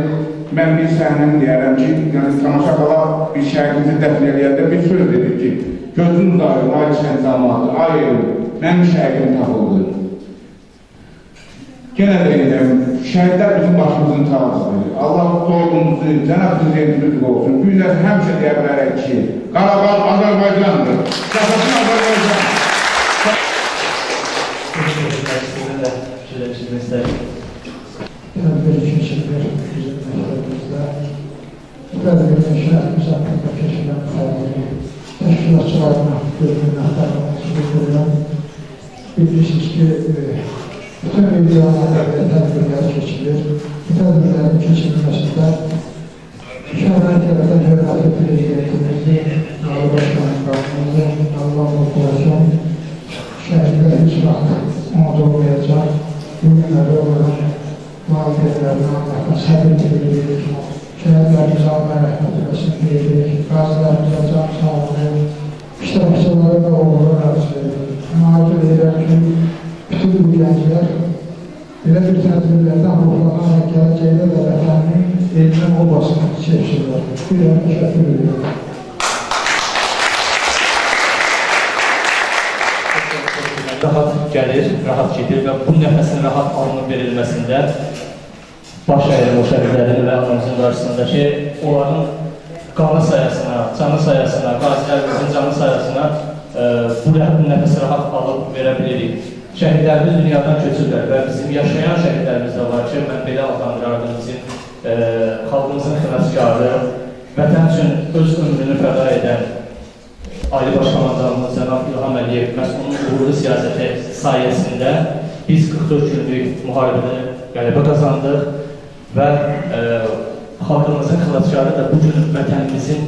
mən bir səhnəni deyərəm ki, yəni tamaşa qala bir şəhidimizi dəfn eləyəndə bir söz dedik ki, gözünüz ayın, ay Səncamadı, ay elm, mənim şəhidim tapıldı. Yenə də deyirəm, şəhidlər bizim başımızın tacıdır. Allah doğrumuzu, cənab prezidentimiz olsun. Bu günlər həmişə deyə bilərək ki, Qarabağ Azərbaycandır. Yaşasın Azərbaycan. Tədbir keçirir bizim məktəbimizdə. Tədbirin şəhərimiz haqqında keçirilən fəaliyyəti təşkilatçılarına bölümünə axtarılması bildirilən. Bilirsiniz ki, bütün regionlarda tədbirlər keçilir. Bu tədbirlərin keçirilməsində şəhərlər tərəfdən hörmətli prezidentimizin, Ali Başkanın qanunumuzun, Allah Motivasyon, şəhərlər heç vaxt unudulmayacaq. Bugünləri olarak valideynlerine Allah'tan səbir edirik. Şəhərlərimiz Allah rəhmət eləsin deyirik. Qazilərimizə can sağlığı, iştirakçılara da uğurlar arzu edirik. Arzu edirəm ki, bütün bu gənclər belə bir tədbirlərdən ruhlanaraq gələcəkdə də vətənin elinin obasını çəkirlər. Bir təşəkkür ediyorum. Rahat gəlir, rahat gedir və bu nəfəsin rahat alınıb verilməsində baş əyir o şəhidlərin və anamızın qarşısındakı onların qanı sayasına, canı sayasına, qazilərimizin canı sayasına bu nəfəsi rahat alıb verə bilirik. Şəhidlərimiz dünyadan köçürlər və bizim yaşayan şəhidlərimiz də var ki, mən belə adlandırardım bizim xalqımızın xilaskarı, vətən üçün öz ömrünü fəda edən Ali Başkomandanımız Cənab İlham Əliyev məhz onun uğurlu siyasəti sayəsində biz 44 günlük müharibədə qələbə qazandıq və xalqımızın xilaskarı da bu gün vətənimizin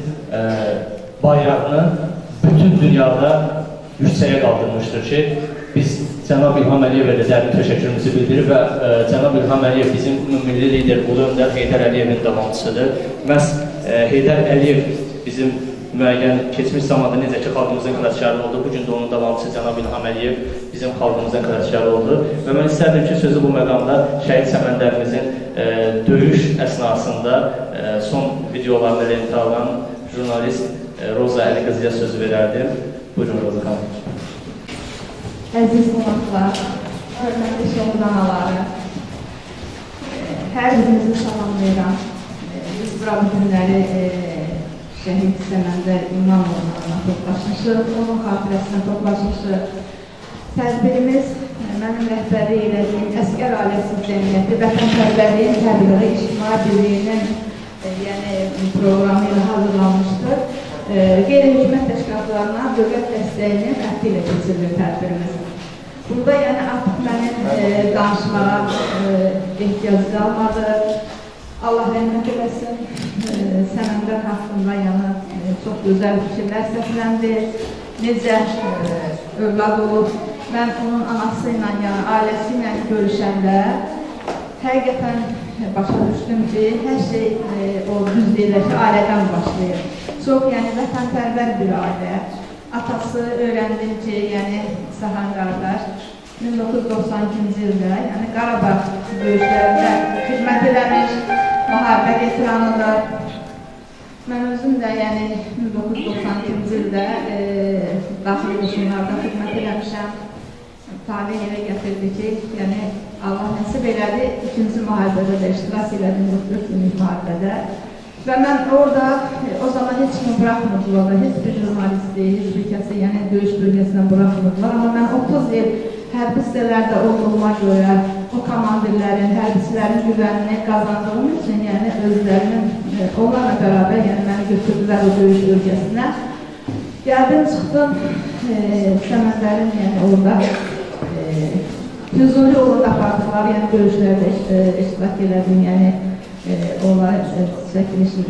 bayrağını bütün dünyada yüksəyə qaldırmışdır ki, biz Cənab İlham Əliyevə də dərin təşəkkürümüzü bildirir və Cənab İlham Əliyev bizim milli lider Ulu Öndər Heydər Əliyevin davamçısıdır. Məhz Heydər Əliyev bizim müəyyən keçmiş zamanda necə ki, xalqımızın xilaskarı oldu, bugün də onun davamçısı Cənab İlham Əliyev bizim xalqımızın xilaskarı oldu. Və mən istərdim ki, sözü bu məqamda şəhid səməndərimizin döyüş əsnasında son videolarını lentə alan jurnalist Roza Əliqızıya sözü verərdim. Buyurun Roza xanım. Əziz qonaqlar, hörmətli şəhid anaları, hər birinizi salamlayıram. Biz bura bu günləri Şəhid Səməndər İmamovla toplaşmışıq, onun xatirəsinə toplaşmışıq. Tədbirimiz mənim rəhbəri elədiyim Əsgər Ailəsiz Cəmiyyəti Vətənpərvərliyin Təbliği İctimai Birliyinin proqramı ilə hazırlanmışdır. Qeyri-hökumət təşkilatlarına dövlət dəstəyini xətti ilə keçirilir tədbirimiz. Burada artıq mənim danışmağa ehtiyac qalmadı. Allah rəhmət eləsin, Səməndər haqqında çox gözəl fikirlər səsləndi. Necə övlad olub, mən onun anası ilə, ailəsi ilə görüşəndə həqiqətən başa düşdüm ki, hər şey o düz deyirlər ki, ailədən başlayır. Çox vətənpərvər bir ailə. Atası öyrəndim ki, Səhan qardaş 1992-ci ildə Qarabağ döyüşlərində xidmət eləmiş, müharibə veteranıdır. Mən özüm də 1992-ci ildə daxili qoşunlarda xidmət eləmişəm. Talih elə gətirdi ki, Allah nəsib elədi, ikinci müharibədə də iştirak elədim, 44 günlük müharibədə. Və mən orada, o zaman heç kimi bıraxmırdılar, heç bir jurnalisti, heç bir kəsi, döyüş bölgəsindən bıraxmırdılar. Amma mən 30 il hərbi hissələrdə olduğuma görə o komandirlərin, hərbisilərin güvənini qazandığım üçün, özlərinin onlarla bərabər, məni götürdülər o döyüş bölgəsinə. Gəldim, çıxdım, Səməndərin orada Füzuli orada apardılar, döyüşlərdə iştirak elədim, onlar çəkilişin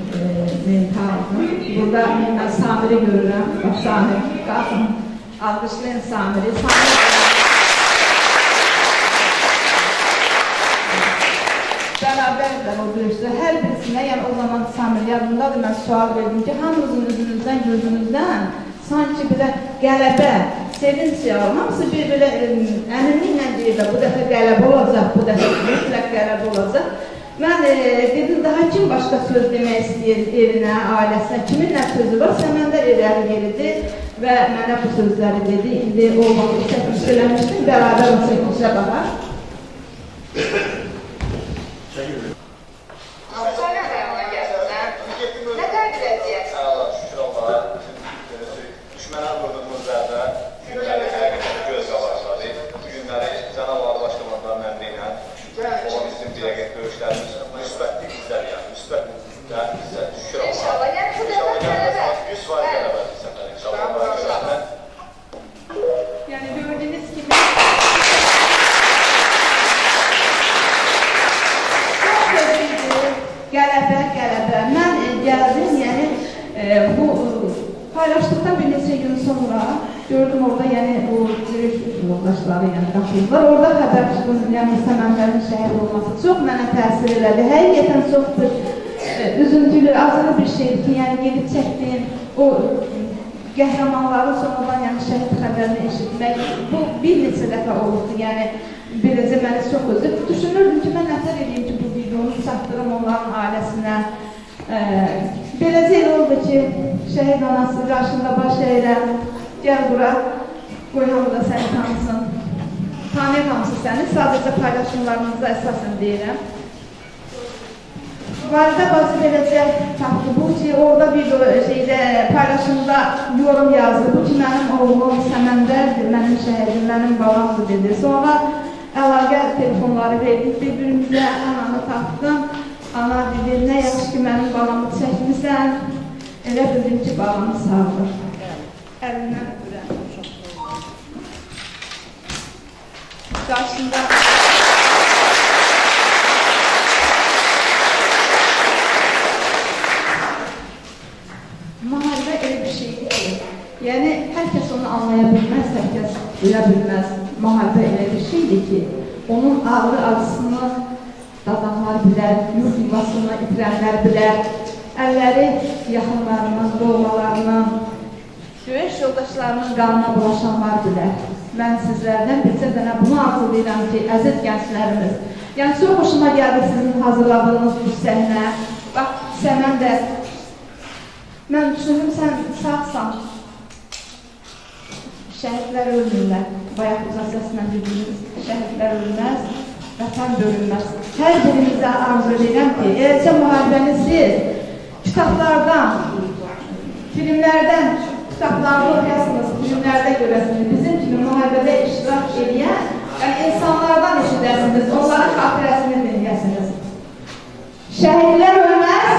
meyta aldım. Burada mən Samiri görürəm, Samir, qalsın, alqışlayın Samiri. Bərabərdir o döyüşdə, hər birisinə, o zaman Samir yadındadır, mən sual verdim ki, hamımızın üzünüzdən, gözünüzdən sanki belə qələbə, sevinç yağır, hamısı bir belə əminliklə deyir də, bu dəfə qələbə olacaq, bu dəfə mütləq qələbə olacaq. Mən dedim, daha kim başqa söz demək istəyir evinə, ailəsinə, kimin nə sözü var? Səməndər irəli yeridi və mənə bu sözləri dedi. İndi olmadı, çəkmiş eləmişdim, bərabər o çəkmişə baxar. Düşmənə vurduğumuz zərbə günləri həqiqətən göz qabaqladı. Bu günləri Cənab Ali Baş Komandanın əmri ilə olan bizim dirəqət döyüşlərimiz müsbətli izlər, yəni müsbət izlər. Şükür Allah. İnşallah, yəni bu dəfə qələbə. 100% qələbədir səfər, inşallah. Yəni gördüyünüz kimi çox gözlüydü, qələbə. Mən gəldim, yəni bu paylaşdıqdan bir neçə gün sonra gördüm orada, yəni o dürüş yoldaşları qatıldılar. Orada xəbər çıxdı, yəni Səmənlərin şəhid olması çox mənə təsir elədi. Həqiqətən çox üzüntülü, acılı bir şeydir ki, yəni gedib çəkdiyim o qəhrəmanların sonradan yəni şəhid xəbərini eşitmək, bu bir neçə dəfə olurdu, yəni beləcə məni çox özür. Düşünürdüm ki, mən nətər edeyim ki, bu videonu çatdırım onların ailəsinə. Beləcə elə oldu ki, şəhid anası qarşında baş əyirəm, gəl bura, qoy hamı da səni tanısın. Tanıyır hamısı səni, sadəcə paylaşımlarınıza əsasən deyirəm. Validə bacı beləcə tapdı bu ki, orada bir paylaşımda yorum yazdı. Bu ki, mənim oğlum Səməndərdir, mənim şəhidim, mənim balamdır dedi. Sonra əlaqə telefonları verdik bir-birimizə, ananı tapdım. Ana dedi, nə yaxşı ki, mənim balamı çəkmirsən, elə bildim ki, balamı sağdır. Əlindən öpürəm. Qarşında müharibə elə bir şeydir ki, yəni hər kəs onu anlaya bilməz, hər kəs duya bilməz. Müharibə elə bir şeydir ki, onun ağrı acısını dadanlar bilər, yurt yuvasını itirənlər bilər, əlləri yaxınlarının, doğmalarının, döyüş yoldaşlarının qanına bulaşanlar bilər. Mən sizlərdən bircə dənə bunu arzulayıram ki, əziz gənclərimiz, yəni çox hoşuma gəldi sizin hazırladığınız bu səhnə. Bax, Səməndər, mən düşündüm, sən sağsan, şəhidlər ölmürlər, bayaq uzaq səslə dediyimiz, şəhidlər ölməz, vətən bölünməz. Hər birimizə arzu edirəm ki, eləcə müharibəni siz kitablardan, filmlərdən, kitablarda oxuyasınız, filmlərdə görəsiniz, bizim kimi müharibədə iştirak edən, yəni insanlardan eşidəsiniz, onların xatirəsini dinləyəsiniz. Şəhidlər ölməz,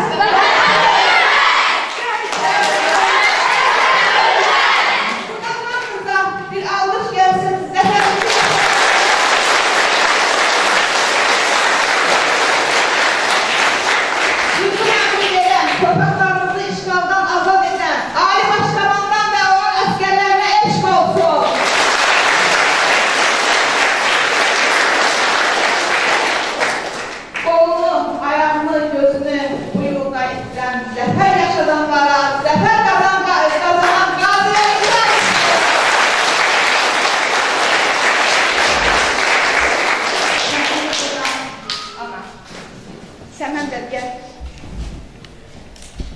bir alqış gəlsin, zəfər. Torpaqlarımızı işğaldan azad edən Ali Baş Komandan və onun əsgərlərinə eşq olsun. Qolunu, ayağını, gözünü bu yolda itirən zəfər yaşadanlara, zəfər qazanan qazilərimizə Səməndər gəl.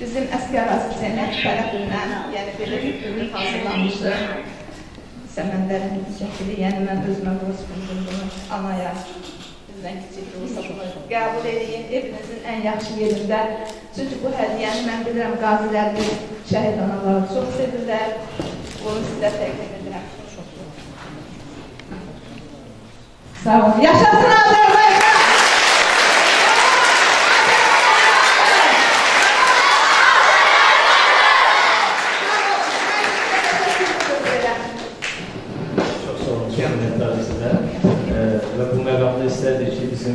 Bizim əsgər azizəmək tərəfindən, yəni belə bir ürün hazırlanmışdı. Səməndərin şəkili, yəni mən özümə borc bildim bunu anaya. Bizdən kiçik də olsa bunu qəbul edin, evinizin ən yaxşı yerində. Çünki bu hədiyyəni mən bilirəm, qazilərimiz, şəhid anaları çox sevirlər. Bunu sizə təqdim edirəm. Sağ olun. Yaşasın Azərbaycan! Və bu məqamda istərdik ki, bizim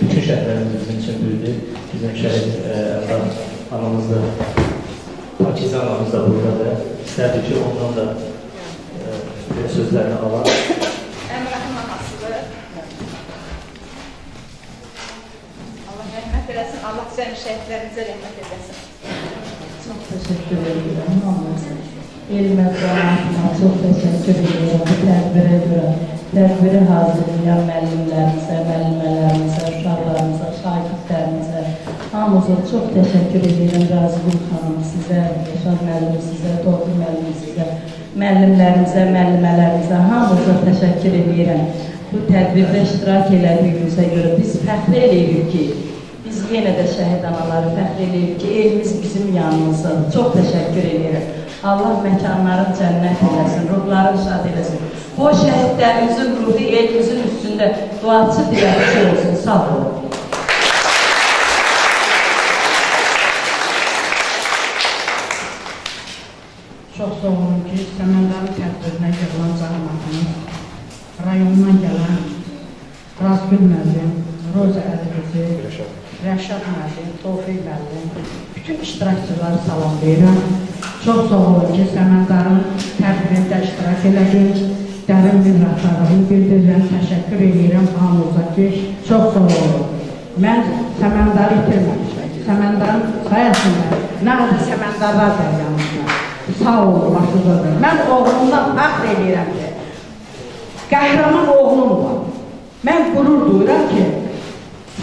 bütün şəhərlərimiz bizim üçün büyüdür. Bizim şəhid Əmrah anamız da, Pakizə anamız da buradadır. İstərdik ki, ondan da sözlərini alalım. Əmrahın anasıdır. Allah rəhmət eləsin, Allah sənin şəhidlərimizə rəhmət eləsin. Çox təşəkkür edirəm. Elmə qanatına çox təşəkkür edirəm bu tədbirə görə. Tədbiri hazırlayan müəllimlərimizə, müəllimələrimizə, uşaqlarımıza, şagirdlərimizə Hamınıza çox təşəkkür edirəm. Razıqul xanım sizə, Yaşar müəllim sizə, Toğrul müəllim sizə, müəllimlərimizə, müəllimələrimizə hamınıza təşəkkür edirəm. Bu tədbirdə iştirak elədiyimizə görə biz fəxr edirik ki, biz yenə də şəhid anaları fəxr edirik ki, elimiz bizim yanımızdadır. Çox təşəkkür edirəm. Allah məkanların cənnət eləsin, ruhların şad eləsin. O şəhidlərimizin ruhu elimizin üstündə duaçı diləkçi olsun. Sağ olun. Çox sağ olun ki, Səməndarın tədbirinə yığılan cəmaatımız, rayondan gələn Razgül müəllim, Roza Əliqızı, Rəşad müəllim, Tofiq müəllim, bütün iştirakçıları salamlayıram. Çox sağ olun ki, Səməndarın tədbirində iştirak elədik, dərin minnətdarlığımı bildirirəm, təşəkkür edirəm hamınıza ki, çox sağ olun. Mən Səməndarı itirməmişəm, Səməndarın sayəsində nə qədər Səməndarlar da yanımda. Sağ olun, başınıza. Mən oğlumdan fəxr edirəm ki, qəhrəman oğlum var. Mən qürur duyuram ki,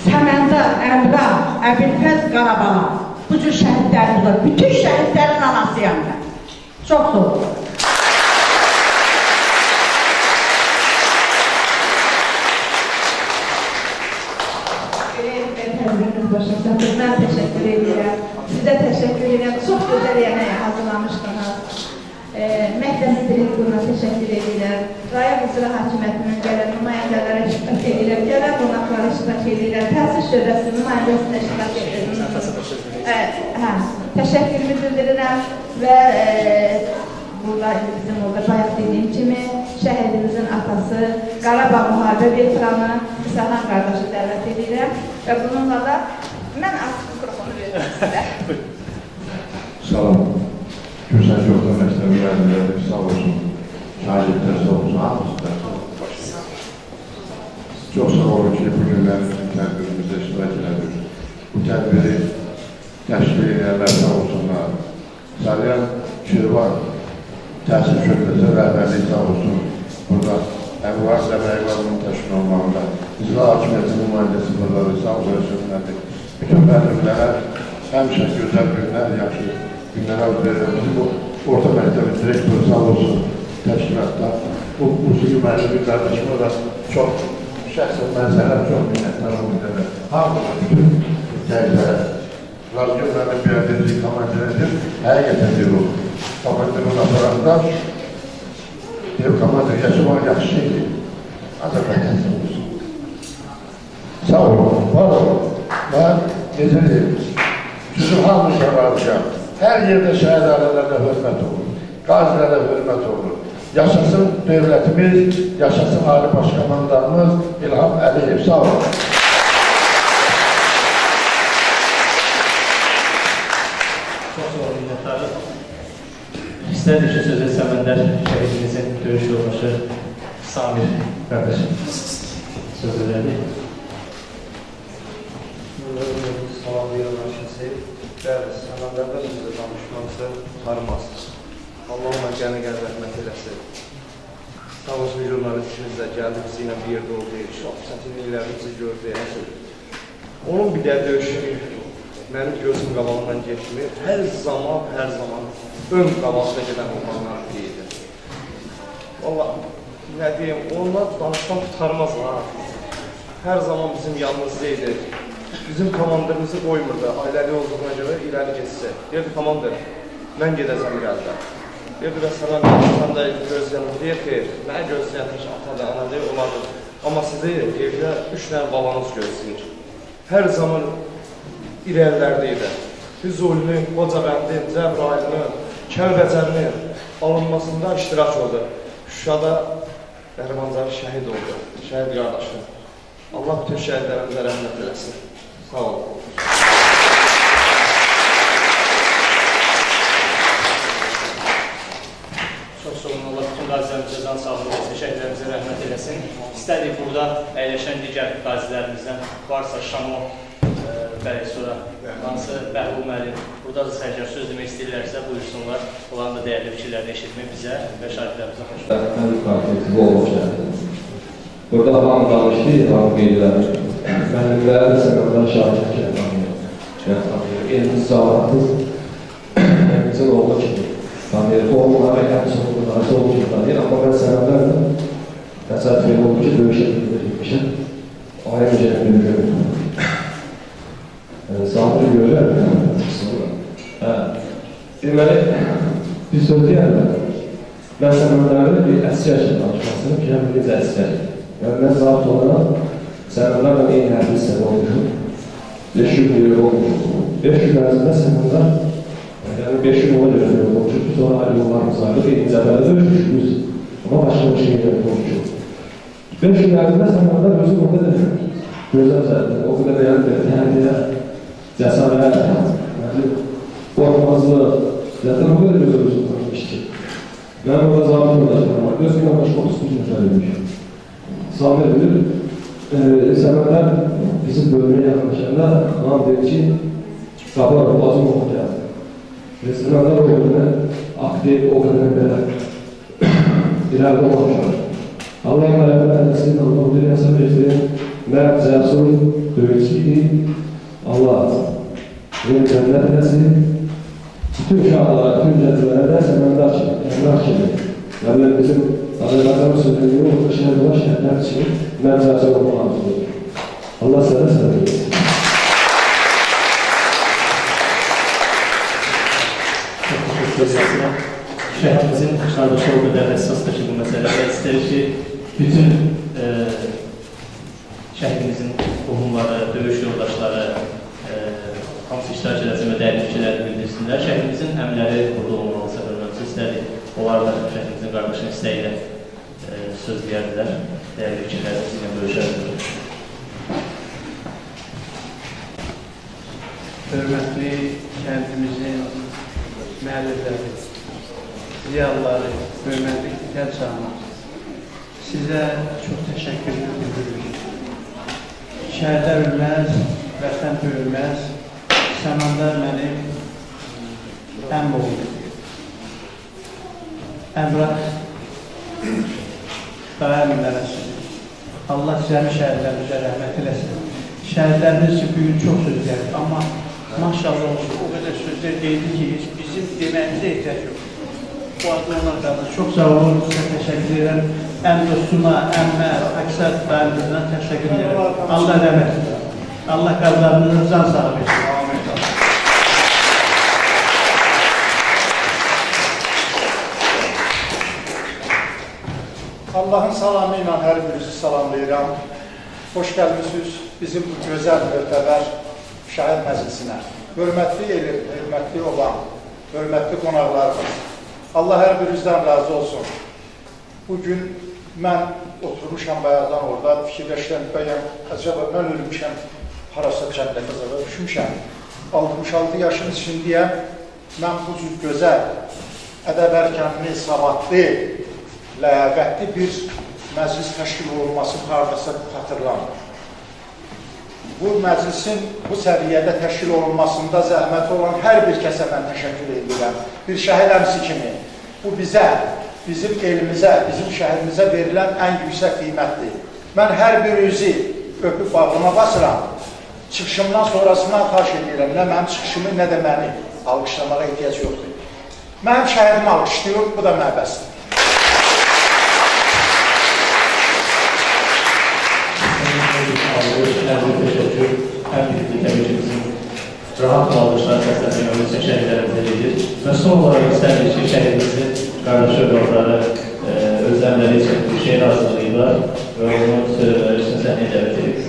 Səməndar, Əmrah, Əbilfəz, Qarabağ, bu cür şəhidlərimiz var. Bütün şəhidlərin anasıyam mən. Çox sağ olun. Mən təşəkkür edirəm. Sizə təşəkkür edirəm. Çox gözəl yemək hazırlamışdınız. Məktəb direktoruna təşəkkür edirəm. Rayon İcra Hakimiyyətinin gələn nümayəndələrə iştirak edirəm. Gələn qonaqlara iştirak edirəm. Təhsil şöbəsinin nümayəndəsinə iştirak edirəm. Təşəkkürümü bildirirəm və bizim orada bayaq dediyim kimi şəhidimizin atası, Qarabağ müharibə veteranı İsahan qardaşı dəvət edirəm və bununla da mən artıq mikrofonu verirəm sizə. Salam. Gülşən Yoxda məktəbi müəllimləri sağ olsun, şagirdlər sağ olsun, hamısı da. Çox sağ olun ki, bugünlər tədbirimizdə iştirak elədik. Bu tədbiri təşkil edənlər sağ olsunlar. Sarıyan Şirvan Təhsil Şöbəsinin rəhbərliyi sağ olsun. Burada Əvvar Zəbəyvarının təşkil olmağında İcra Hakimiyyətinin nümayəndəsi buradadır, sağ olsunlardır. Bütün müəllimlərə həmişə gözəl günlər, yaxşı günlərə verirəm. Bizim bu orta məktəbin direktoru sağ olsun təşkilatda. Bu musiqi müəllimi qardaşıma da çox şəxsən mənzərəm, çox minnətdarım edərəm. Hamıda bütün gənclərə, Razgül müəllim beğendiğiniz komandinedir, həqiqətən deyir o. Komandirin aparanda, deyir komandir yaşamaq yaxşı şeydir. Ancaq bətənsə olsun. Sağ olun, var olun. Mən necə deyim, sizin hamınıza razıyam. Hər yerdə şəhid ailələrlə hörmət olur, qazilərlə hörmət olur. Yaşasın dövlətimiz, yaşasın Ali Baş Komandanımız İlham Əliyev. Sağ olun. İstədik ki, sözü Səməndər şəhidimizin döyüş yoldaşı Samir qardaşım söz verdi. Salamlayırlar sizi. Bəli, Səməndərdə bizlə danışmamızı tanımazsınız. Allah ona qəni-qəni rəhmət eləsin. Sağ olsun jurnalistimiz də gəldi, bizi ilə bir yerdə oldu. Çox çətinliklərimizi gördü. Onun bir də döyüşü mənim gözüm qabağından geçmir. Hər zaman ön qabağında gedən olanlar deyildir. Valla, nə deyim, onlar danışdan tutarmaz ha. Hər zaman bizim yanımızdaydı. Bizim komandirimizi qoymurdu, ailəli olduğuna görə irəli geçsə. Deyirdi, komandir, mən gedəcəm gəldə. Deyirdi, və sənə danışsan da gözləyəm. Deyir ki, mənə gözləyən təş atadır, anadır, olardır. Amma sizi evdə 3 dənə balanız gözləyir. Hər zaman irəlilərdəydi. Füzulini, Qocabəndin, Cəbrailinin, Kəlbəcərinin alınmasında iştirak oldu. Şuşada Bəhrimancar şəhid oldu, şəhid qardaşı. Allah bütün şəhidlərimizə rəhmət eləsin. Sağ olun. Çox sağ olun, Allah bütün qazilərimizə can sağlığı olsun, şəhidlərimizə rəhmət eləsin. İstədik burada əyləşən digər qazilərimizdən varsa Şamo bəli, sonra hansı Bəhlul müəllim, burada da sərgər söz demək istəyirlərsə buyursunlar. Onların da dəyərli fikirlərini eşitmək bizə və şahidlərimizə xoş gəldiniz. Mən qarşılıqlı olmuşam. Burada hamı danışdı, hamı qeyd elədi. Mənimlər Səməndar şahidlik elədim. eliniz sağlıqdır. Bizim oğlu kimi tanıyır. O onlara həmçin oğulları oğlu kimi tanıyır. Amma mən sənədlərlə təsəvvür oldu ki, döyüşə bildirilmişəm. Ayrı mücədə bildirilmişəm. Sağlıqlı görürlər. Deməli, bir söz deyərlər. Mən sənədlərlə bir əsgər kimi danışmasını ki, həm necə əsgər. Yəni, mən zabit olaraq sənədlərlə eyni hərbi hissədə olmuşum. 5 gün bir olmuşum. 5 gün ərzində sənədlər, yəni 5 gün ona görə bir olmuşum. Sonra ayrı yollarımız ayrılıq, eyni cəbələ döyüşmüşük. Amma başqa bir şey yerində olmuşum. 5 gün ərzində sənədlər özüm o qədər gözəl, o qədər yəni təhliyə, cəsarət, qorxmazlıq, zaten o qədər gözəl özüm tanımış ki. Mən orada zabit olacağım var. Öz gün başqa 30 gün nəfərliymiş. Samir bilir, sənədlər bizim bölümeye yaklaşanda anam dedi ki, Qabarov lazım oldu gəldi. Və sənədlər o qədər aktiv, o qədər belə ilərdə olmuşlar. Allah mərəbət ədəsin, Allah bir hesab etsin, mərd cəsur, döyüşçü, Allah yeni cənnət edəsin, bütün şahlara, bütün cəzbələrdə sənədlər kimi, əmrah kimi. Yəni bizim Azərbaycanın sözlüyü orada şəhər olan şəhərlər için mərd cəsur olmaq arzudur. Allah sənə sənə edəsin. Şəhərimizin qardaşı o qədər həssasdır ki, bu məsələdə istəyir ki, bütün şəhərimizin qohumları, döyüş yoldaşları hamısı iştirak edəsin və dəyərli fikirlərini bildirsinlər. Şəhərimizin əmləri burada olmalısa, hörmətli istədik. Onlar da şəhərimizin qardaşının istəyi ilə söz deyərdilər, dəyərli fikirlərini sizinlə bölüşərdilər. Hörmətli kəndimizin müəllifləri, ziyalıları, hörmətli kənd canı, sizə çox təşəkkür edirik. Şəhərlər ölməz, vətən böyülməz, Səməndar mənim əm oldu. Əmrah daim eləsin. Allah cəmi şəhərlərimizə rəhmət eləsin. Şəhərlərimiz üçün bugün çox söz gəlir, amma maşallah olsun, o qədər sözlər deyildi ki, bizim deməyimizə ehtiyac yox. Bu adlı onlar qalır. Çox sağ olun, sizə təşəkkür edirəm. Əm dostuma, əmmə, əksər daimimizdən təşəkkür edirəm. Allah rəhmət edir. Allah qazlarınızı can sağ versin. Amin. Allah'ın salamı ilə hər birinizi salamlayıram. Hoş gəlmişsiniz bizim bu gözəl möhtəbər şəhər məclisinə. Hörmətli elim, hörmətli olan, hörmətli qonaqlarımız. Allah hər birinizdən razı olsun. Bugün mən oturmuşam bayaqdan orada, fikirləşdən bəyəm, acaba mən ölmüşəm, harasa kəndə qızığa düşmüşəm. 66 yaşın içindəyəm, mən bu cür gözəl, ədəb-ərkənli, savadlı, ləyaqətli bir məclis təşkil olunması hardasa xatırlanır. Bu məclisin bu səviyyədə təşkil olunmasında zəhməti olan hər bir kəsə mən təşəkkür edirəm. Bir şəhid əmsi kimi bu bizə, bizim elimizə, bizim şəhərimizə verilən ən yüksək qiymətdir. Mən hər birinizi öpüb bağlama basıram. Çıxışımdan sonrasından xahiş edirəm. Nə mənim çıxışımı, nə də məni alqışlamağa ehtiyac yoxdur. Mənim şəhərimi alqışlıyor, bu da mənə bəsdir. Hər birlikdə təbii rahat alışlar səsləndirməmiz üçün şəhidlərimizə edir. Və son olaraq istəmirik ki, şəhidimizin qardaşı övladları özləmləri üçün bir şehir hazırlayırlar və onun sözləri üçün səhnəyə dəvət edirik.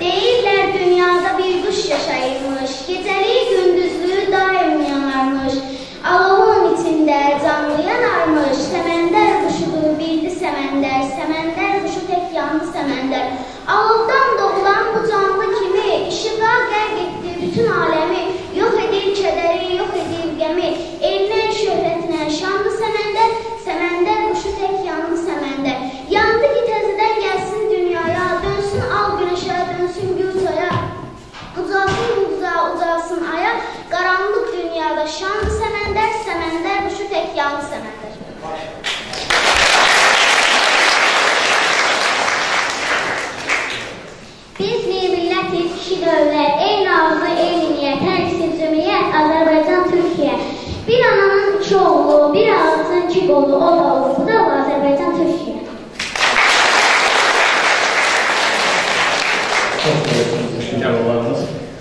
Deyirlər dünyada bir quş yaşayırmış, gecəliyi gündüzlüyü daim yanarmış. Alovun içində canlı yanarmış, səməndər quşudur, bildi səməndər, səməndər quşu tək yandı səməndər. Alovdan doğulan bu canlı kimi, işığa qərq etdi bütün aləmi, yox edir kədəri, yox edir qəmi, elinə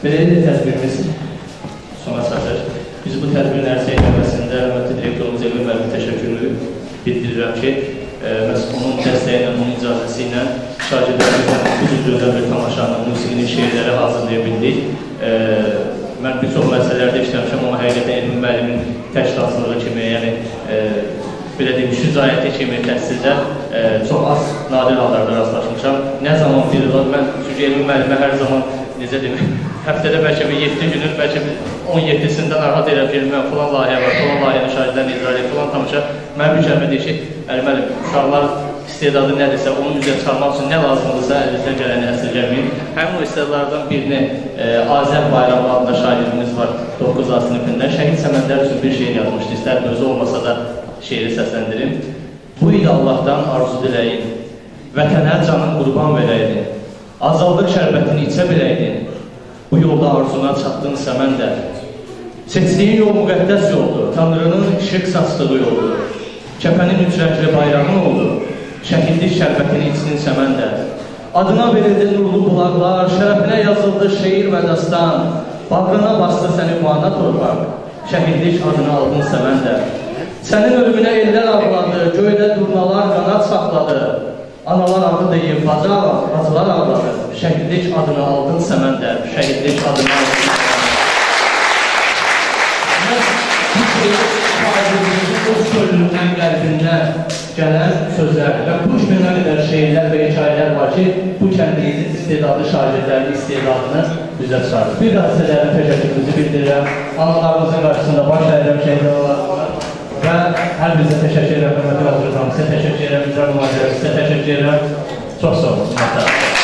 Beləliklə tədbirimiz sona çatır. Biz bu tədbirin ərsə edilməsində hörmətli direktorumuz Elvin müəllimə təşəkkürünü bildirirəm ki, məhz onun dəstəyi ilə, onun icazəsi ilə şagirdlərimizlə bu cür gözəl bir tamaşanı, musiqinin şeirləri hazırlaya bildik. Mən bir çox məsələlərdə işləmişəm, amma həqiqətən Elvin müəllimin təşkilatçılığı kimi, yəni belə deyim, şücaəti kimi təhsildə çox az nadir hallarda rastlaşmışam. Nə zaman bir var, mən çünki Elvin müəllimə hər zaman, necə deyim, həftədə bəlkə bir 7 günün, bəlkə 17-sində narahat edəm ki, mən filan layihə var, filan layihəni şahidlərini icra edib, filan tamaşa. Mən bir kəlmə deyir ki, Əli müəllim, uşaqlar istedadı nədirsə, onun üzrə çıxarmaq üçün nə lazımdırsa, əlinizdən gələni əsirgəməyin. Həmin o istedadlardan birini Azər Bayramlı adında şairimiz var 9A sinifində. Şəhid Səməndər üçün bir şeir yazmışdı, istər özü olmasa da şeiri səsləndirim. Bu il Allahdan arzu diləyin, vətənə canın qurban verəydin, azadlıq şərbətini içə biləydin, bu yolda arzuna çatdın Səməndər. Seçdiyin yol müqəddəs yoldur, Tanrının işıq saçdığı yoldur. Kəpənin üç rəngli bayramı oldu, şəhidlik şərbətini içsin Səməndər. Adına verildi nurlu bulaqlar, şərəfinə yazıldı şeir və dastan, bağrına bastı səni muana torpaq, şəhidlik adını aldın Səməndər. Sənin ölümünə ellər ağladı, göydə durnalar qanat saxladı, analar adı deyib, bacılar ağladı, şəhidlik adını aldın Səməndər, şəhidlik adını aldın Səməndər. O çölünün qəlbindən gələn sözlər və bu günə qədər şeirlər və hekayələr var ki, bu kəndimizin istedadlı şagirdlərin istedadını üzə çıxardır. Bir daha sizlərin təşəkkürümüzü bildirirəm. Analarımızın qarşısında baş əyirəm şəhid analarına və hər birinizə təşəkkür edirəm. Hörmətli Azərbaycan, sizə təşəkkür edirəm, icra nümayəndələrimizə təşəkkür edirəm. Çox sağ olun.